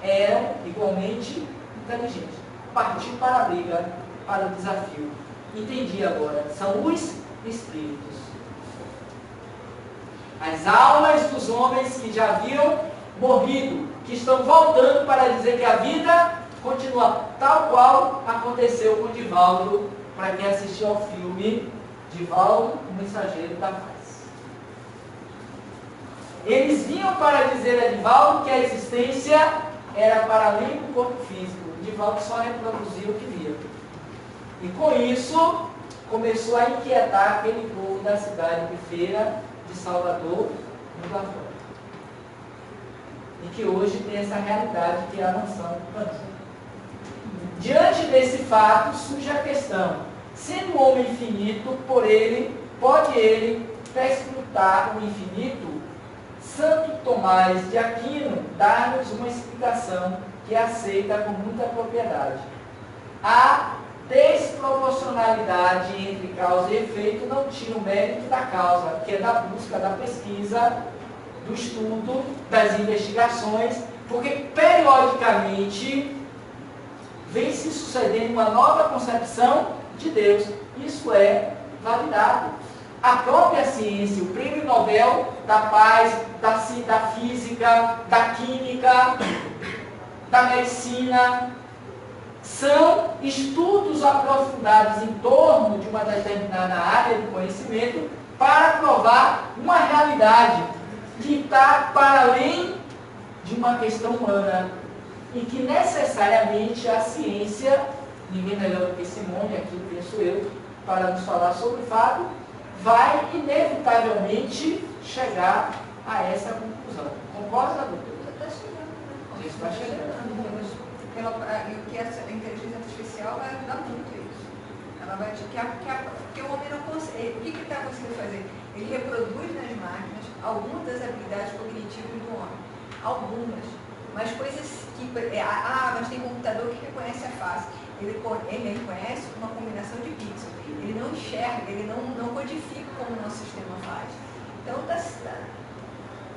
C: eram igualmente inteligentes. Partiu para a briga, para o desafio. Entendi agora. São os espíritos. As almas dos homens que já haviam morrido, que estão voltando para dizer que a vida continua tal qual aconteceu com Divaldo, para quem assistiu ao filme Divaldo, o Mensageiro da Paz. Eles vinham para dizer a Divaldo que a existência era para além do corpo físico. Divaldo só reproduzia o que via. E com isso, começou a inquietar aquele povo da cidade de Feira de Salvador, no Gafão. E que hoje tem essa realidade que é a mansão Pantin. Diante desse fato, surge a questão: sendo o homem finito, pode ele perscrutar o infinito? Santo Tomás de Aquino dá-nos uma explicação que é aceita com muita propriedade. A desproporcionalidade entre causa e efeito não tira o mérito da causa, que é da busca, da pesquisa, do estudo, das investigações, porque periodicamente vem se sucedendo uma nova concepção de Deus. Isso é validado. A própria ciência, o prêmio Nobel da paz, da física, da química, da medicina, são estudos aprofundados em torno de uma determinada área de conhecimento para provar uma realidade que está para além de uma questão humana e que necessariamente a ciência, ninguém melhor do que Simone, aqui penso eu, para nos falar sobre o fato, vai inevitavelmente chegar a essa conclusão. Concorda, doutora?
F: Está chegando, né?
C: Está chegando.
F: O que essa inteligência artificial vai ajudar muito isso. Ela vai porque o homem não consegue. O que ele está conseguindo fazer? Ele reproduz nas máquinas algumas das habilidades cognitivas do homem. Algumas. Mas coisas que... mas tem computador que reconhece a face. Ele reconhece uma combinação de pixels. Ele não enxerga, ele não codifica como o nosso sistema faz. Então está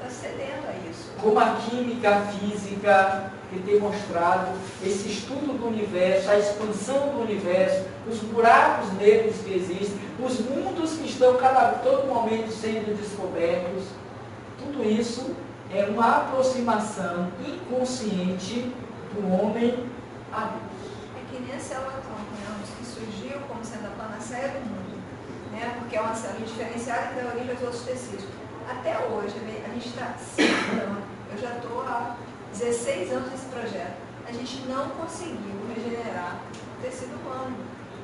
F: cedendo a isso.
C: Como a química, a física, que tem mostrado esse estudo do universo, a expansão do universo, os buracos negros que existem, os mundos que estão todo momento sendo descobertos, tudo isso é uma aproximação inconsciente do homem a Deus.
F: É que nem a célula atômica, né, que surgiu como sendo a panaceia do mundo, né, porque é uma célula diferenciada que dá origem aos outros tecidos. Até hoje, a gente está 5 anos, eu já estou há 16 anos nesse projeto, a gente não conseguiu regenerar o tecido humano.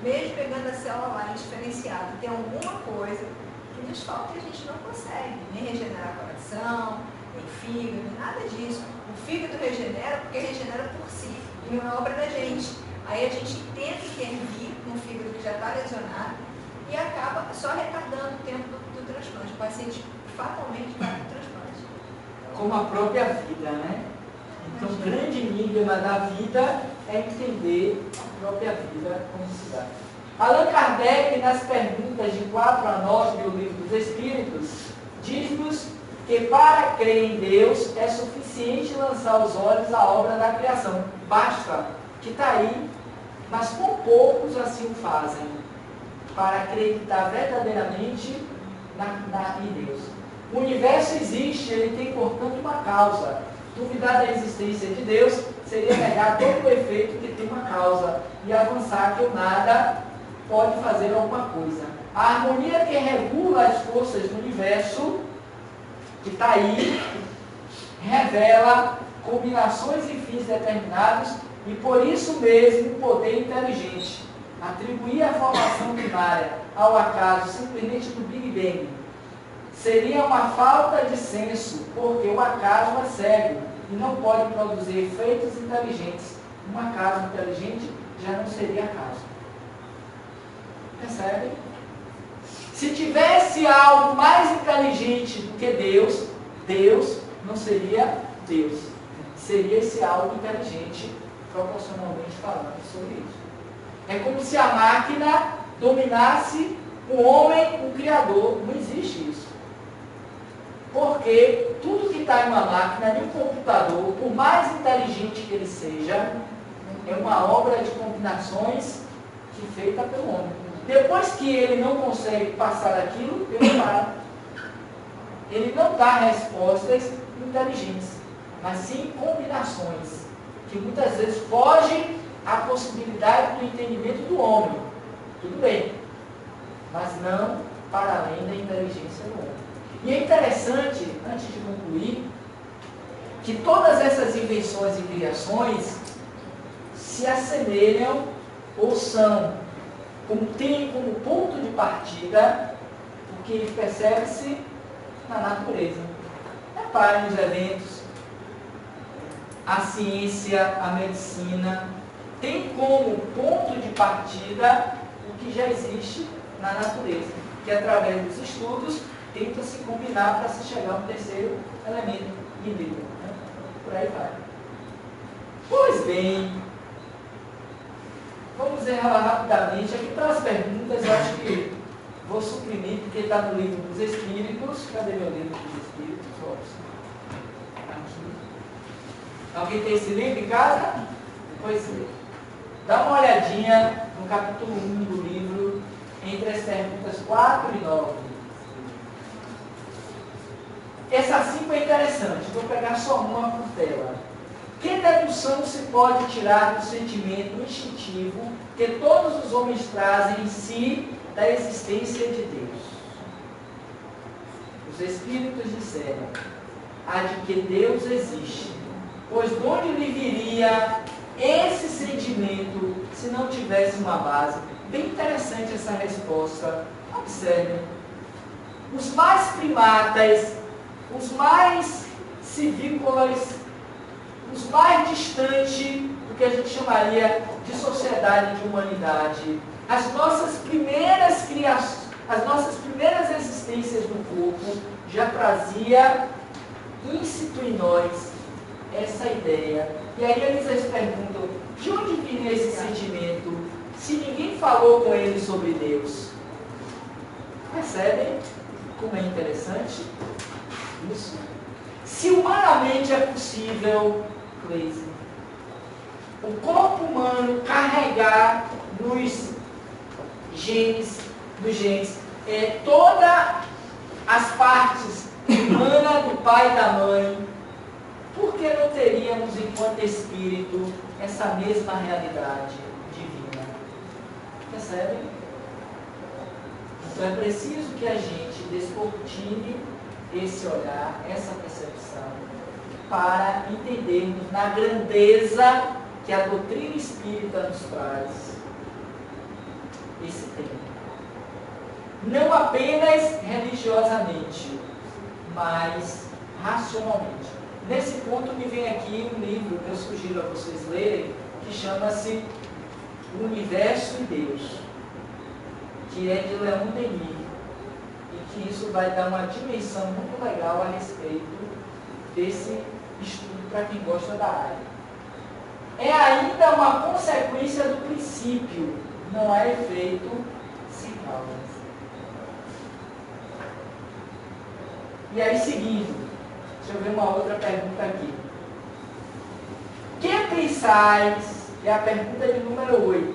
F: mesmo pegando a célula lá indiferenciada, tem alguma coisa que nos falta e a gente não consegue nem regenerar coração, nem fígado, nada disso. O fígado regenera porque regenera por si, e não é obra da gente. Aí a gente tenta intervir num fígado que já está lesionado e acaba só retardando o tempo do transplante. O paciente fatalmente vai para o transplante.
C: Como a própria vida, né? Então, o grande enigma da vida é entender a própria vida como se dá. Allan Kardec, nas perguntas de 4 a 9 do Livro dos Espíritos, diz-nos que para crer em Deus é suficiente lançar os olhos à obra da criação. Basta, que está aí, mas com poucos assim o fazem, para acreditar verdadeiramente em Deus. O universo existe, ele tem, portanto, uma causa. Duvidar da existência de Deus seria negar todo o efeito que tem uma causa e avançar que o nada pode fazer alguma coisa. A harmonia que regula as forças do universo, que está aí, revela combinações e fins determinados e por isso mesmo o poder inteligente. Atribuir a formação primária ao acaso simplesmente do Big Bang seria uma falta de senso, porque o acaso é cego e não pode produzir efeitos inteligentes. Um acaso inteligente já não seria acaso. Percebe? Se tivesse algo mais inteligente do que Deus, Deus não seria Deus. Seria esse algo inteligente, proporcionalmente falando sobre isso. É como se a máquina dominasse o homem, o Criador. Não existe isso. Porque tudo que está em uma máquina, em um computador, por mais inteligente que ele seja, é uma obra de combinações que é feita pelo homem. Depois que ele não consegue passar aquilo, ele para. Ele não dá respostas inteligentes, mas sim combinações, que muitas vezes fogem à possibilidade do entendimento do homem. Tudo bem, mas não para além da inteligência do homem. E é interessante, antes de concluir, que todas essas invenções e criações se assemelham ou têm como ponto de partida o que percebe-se na natureza. Reparem nos eventos, a ciência, a medicina, tem como ponto de partida o que já existe na natureza, que através dos estudos tenta se combinar para se chegar a um terceiro elemento híbrido. Né? Por aí vai. Pois bem, vamos errar rapidamente aqui para as perguntas. Eu acho que vou suprimir, porque está no Livro dos Espíritos. Cadê meu Livro dos Espíritos? Aqui. Alguém tem esse livro em casa? Pois é. Dá uma olhadinha no capítulo 1 do livro, entre as perguntas 4 e 9. Essa 5 é interessante, vou pegar só uma por tela. Que dedução se pode tirar do sentimento instintivo que todos os homens trazem em si da existência de Deus? Os Espíritos disseram, a de que Deus existe, pois de onde lhe viria esse sentimento se não tivesse uma base? Bem interessante essa resposta. Observem. Os mais primatas, os mais civícolas, os mais distantes do que a gente chamaria de sociedade, de humanidade, as nossas primeiras criações, as nossas primeiras existências no corpo já trazia íncito em nós essa ideia. E aí eles perguntam, de onde viria esse sentimento se ninguém falou com ele sobre Deus? Percebem como é interessante isso? Se humanamente é possível, Cleise, o corpo humano carregar nos genes, todas as partes humanas do pai e da mãe, por que não teríamos, enquanto espírito, essa mesma realidade divina? Percebem? Então é preciso que a gente descortine esse olhar, essa percepção, para entendermos na grandeza que a doutrina espírita nos traz esse tema. Não apenas religiosamente, mas racionalmente. Nesse ponto me vem aqui um livro que eu sugiro a vocês lerem, que chama-se O Universo e Deus, que é de Leon Denis, e que isso vai dar uma dimensão muito legal a respeito desse estudo para quem gosta da área. É ainda uma consequência do princípio, não é efeito sem causa. E aí, seguindo, deixa eu ver uma outra pergunta aqui. Que pensais, é a pergunta de número 8,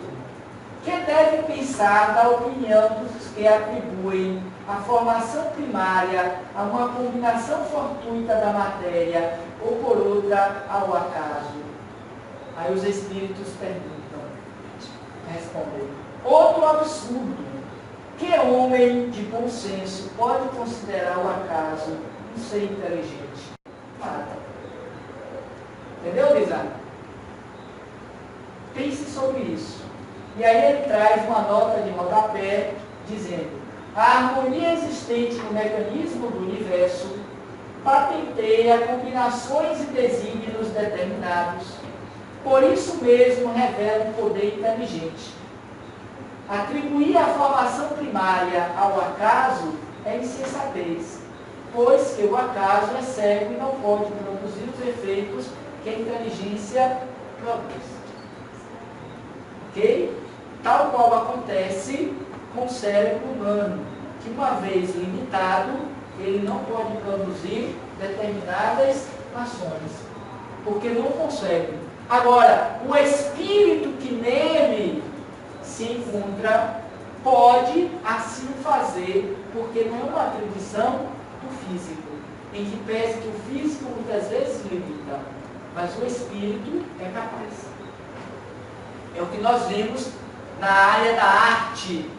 C: que devem pensar da opinião dos que atribuem a formação primária a uma combinação fortuita da matéria ou por outra ao acaso? Aí os espíritos perguntam, respondem, outro absurdo. Que homem de bom senso pode considerar o acaso um ser inteligente? Nada. Entendeu, Lisa? Pense sobre isso. E aí ele traz uma nota de rodapé dizendo: a harmonia existente no mecanismo do universo patenteia combinações e desígnios determinados. Por isso mesmo revela um poder inteligente. Atribuir a formação primária ao acaso é insensatez, pois que o acaso é cego e não pode produzir os efeitos que a inteligência produz. Ok? Tal qual acontece com o cérebro humano, que uma vez limitado, ele não pode produzir determinadas ações, porque não consegue. Agora, o espírito que nele se encontra pode assim fazer, porque não é uma atribuição do físico, em que pese que o físico muitas vezes limita, mas o espírito é capaz. É o que nós vemos na área da arte,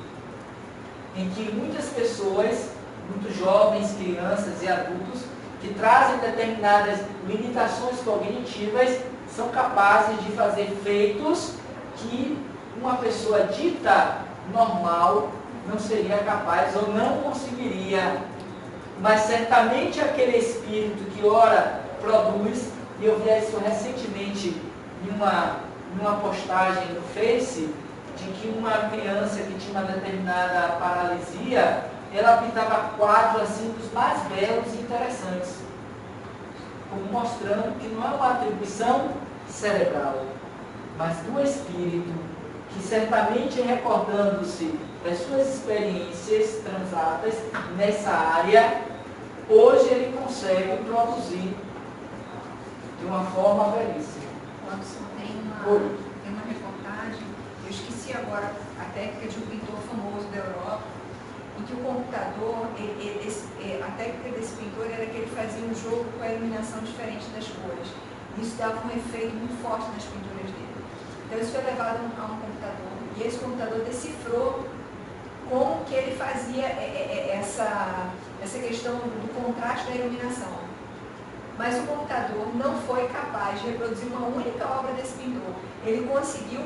C: em que muitas pessoas, muitos jovens, crianças e adultos, que trazem determinadas limitações cognitivas, são capazes de fazer feitos que uma pessoa dita normal não seria capaz ou não conseguiria. Mas certamente aquele espírito que ora produz, e eu vi isso recentemente em uma postagem no Face, de que uma criança que tinha uma determinada paralisia, ela pintava quadros assim dos mais belos e interessantes, como mostrando que não é uma atribuição cerebral, mas do espírito, que certamente recordando-se das suas experiências transatas nessa área, hoje ele consegue produzir de uma forma belíssima.
F: Tem uma reportagem, eu esqueci agora a técnica de um pintor famoso da Europa, em que o computador, a técnica desse pintor era que ele fazia um jogo com a iluminação diferente das cores. Isso dava um efeito muito forte nas pinturas dele. Então isso foi levado a um computador, e esse computador decifrou como que ele fazia essa questão do contraste da iluminação. Mas o computador não foi capaz de reproduzir uma única obra desse pintor. Ele conseguiu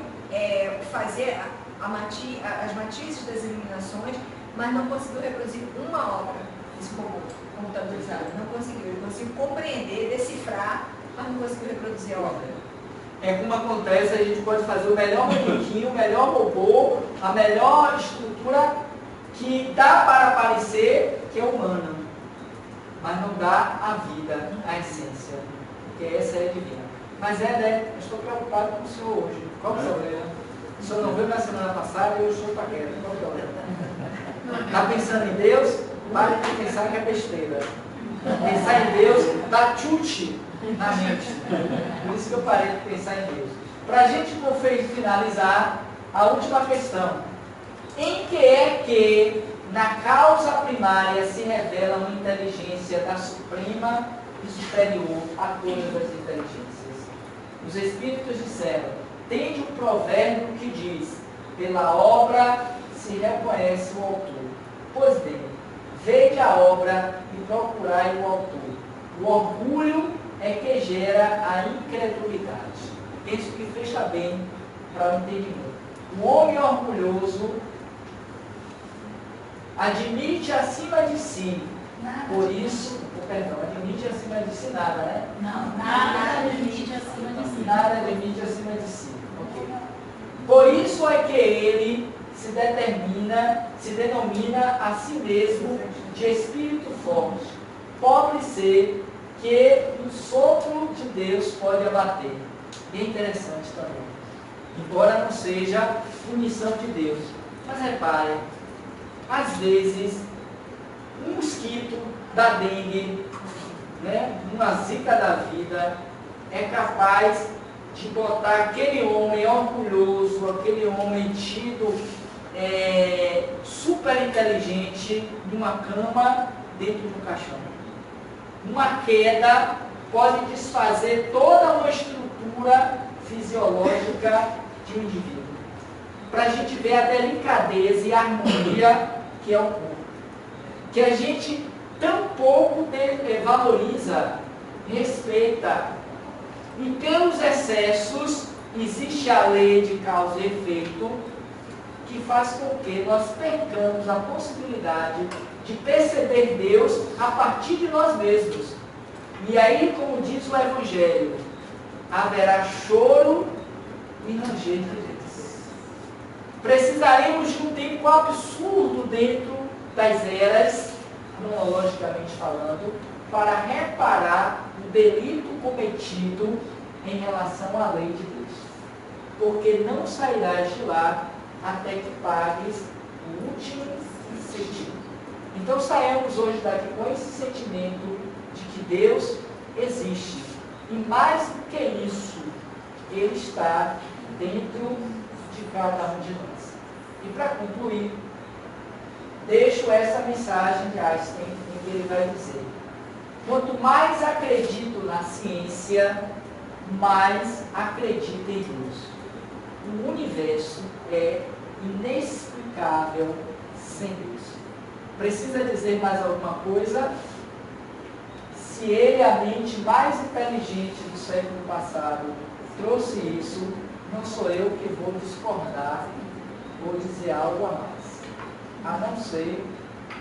F: fazer as matizes das iluminações, mas não conseguiu reproduzir uma obra desse robô computadorizado. Não conseguiu. Ele conseguiu compreender, decifrar, mas não conseguiu reproduzir a obra.
C: É como acontece, a gente pode fazer o melhor manequim, o melhor robô, a melhor estrutura que dá para parecer que é humana, mas não dá a vida, a essência, porque essa é divina. Mas né? Eu estou preocupado com o senhor hoje. Qual o problema? O senhor não veio na semana passada e eu estou paquera. Qual o problema? Está pensando em Deus? Pare de pensar que é besteira. Pensar em Deus dá chute na mente. Por isso que eu parei de pensar em Deus. Para a gente finalizar, a última questão. Em que é que na causa primária se revela uma inteligência da suprema e superior a todas as inteligências? Os Espíritos disseram, tende um provérbio que diz, pela obra se reconhece o autor. Pois bem, vede a obra e procurai o autor. O orgulho é que gera a incredulidade. Isso que fecha bem para o entendimento. O homem orgulhoso admite acima de si. Por isso, perdão, admite acima de si nada, né?
G: Não, nada admite acima de si.
C: Nada admite acima de si. Ok. Por isso é que ele se denomina a si mesmo de espírito forte, pobre ser que o sopro de Deus pode abater. E é interessante também, embora não seja punição de Deus. Mas reparem, às vezes, um mosquito da dengue, né, uma zika da vida, é capaz de botar aquele homem orgulhoso, aquele homem tido super inteligente, numa cama dentro do caixão. Uma queda pode desfazer toda uma estrutura fisiológica de um indivíduo. Para a gente ver a delicadeza e a harmonia que é o corpo. Que a gente tão pouco valoriza, respeita. E pelos excessos, existe a lei de causa e efeito, que faz com que nós percamos a possibilidade de perceber Deus a partir de nós mesmos. E aí, como diz o Evangelho, haverá choro e ranger de dentes. Precisaremos de um tempo absurdo dentro das eras, cronologicamente falando, para reparar o delito cometido em relação à lei de Deus. Porque não sairás de lá até que pagues o último sentido. Então saímos hoje daqui com esse sentimento de que Deus existe. E mais do que isso, Ele está dentro de cada um de nós. E para concluir, deixo essa mensagem de Einstein, em que ele vai dizer: quanto mais acredito na ciência, mais acredito em Deus. O universo é inexplicável sem Deus. Precisa dizer mais alguma coisa? Se ele, a mente mais inteligente do século passado, trouxe isso, não sou eu que vou discordar ou dizer algo a mais. A não ser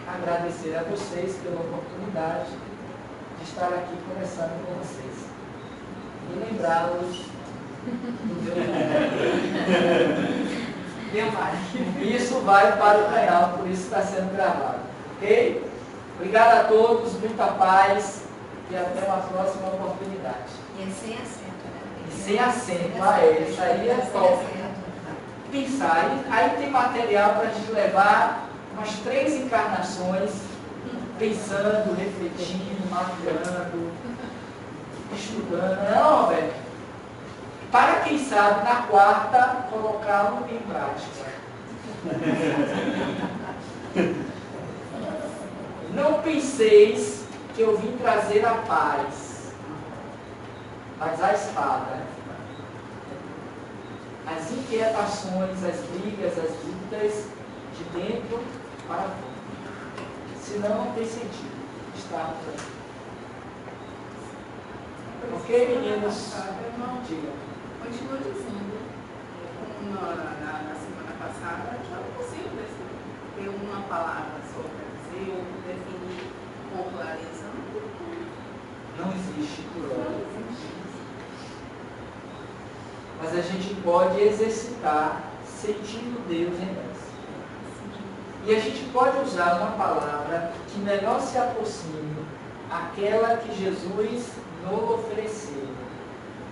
C: agradecer a vocês pela oportunidade de estar aqui conversando com vocês. E lembrá-los do meu pai. Isso vai para o canal, por isso está sendo gravado. Ok? Obrigado a todos, muita paz e até uma próxima oportunidade.
F: E é sem acento, né?
C: E sem acento, isso aí é top. Pensar, aí tem material para a gente levar umas 3 encarnações, pensando, refletindo, mapeando, estudando. Não, velho. Para quem sabe, na 4ª, colocá-lo em prática. Não penseis que eu vim trazer a paz, mas a espada. As inquietações, as brigas, as lutas de dentro para fora. Senão não tem sentido estarmos aqui. Ok, meninos? Diga.
G: Continua dizendo, como na semana passada, que é possível ter uma palavra só para dizer ou definir com clareza.
C: Não existe por hora. Mas a gente pode exercitar sentindo Deus em nós. E a gente pode usar uma palavra que melhor se aproxime àquela que Jesus nos ofereceu.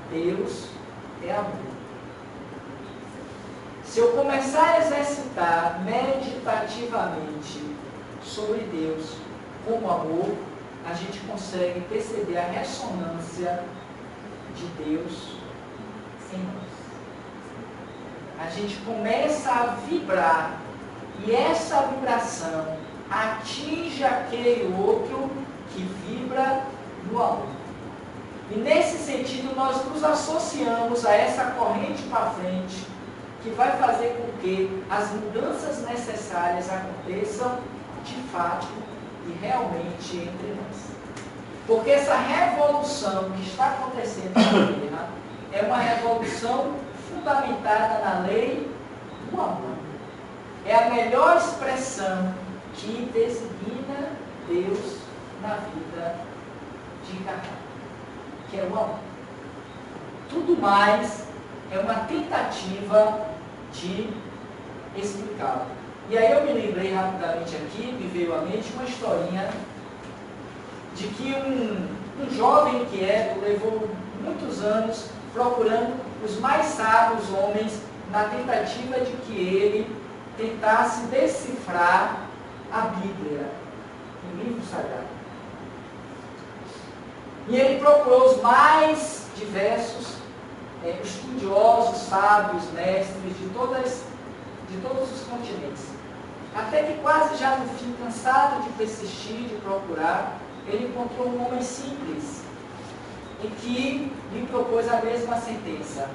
C: Deus é amor. Se eu começar a exercitar meditativamente sobre Deus como amor, a gente consegue perceber a ressonância de Deus em nós. A gente começa a vibrar e essa vibração atinge aquele outro que vibra no amor. E nesse sentido nós nos associamos a essa corrente para frente que vai fazer com que as mudanças necessárias aconteçam de fato e realmente entre nós. Porque essa revolução que está acontecendo na Terra é uma revolução fundamentada na lei do amor. É a melhor expressão que designa Deus na vida de cada, que é o amor. Tudo mais é uma tentativa de explicá-lo. E aí eu me lembrei rapidamente aqui, me veio à mente uma historinha de que um jovem inquieto levou muitos anos procurando os mais sábios homens na tentativa de que ele tentasse decifrar a Bíblia, o livro sagrado. E ele procurou os mais diversos estudiosos, sábios, mestres de todos os continentes. Até que quase já no fim, cansado de persistir, de procurar, ele encontrou um homem simples e que lhe propôs a mesma sentença: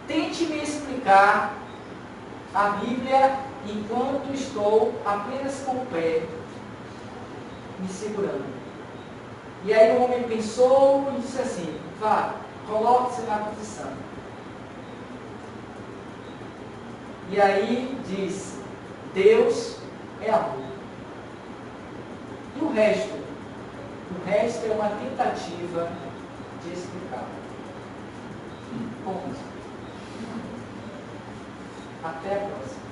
C: tente me explicar a Bíblia enquanto estou apenas com o pé me segurando. E aí o homem pensou e disse assim: vá, coloque-se na posição. E aí diz: Deus é amor. E o resto? O resto é uma tentativa de explicar. Ponto. Até a próxima.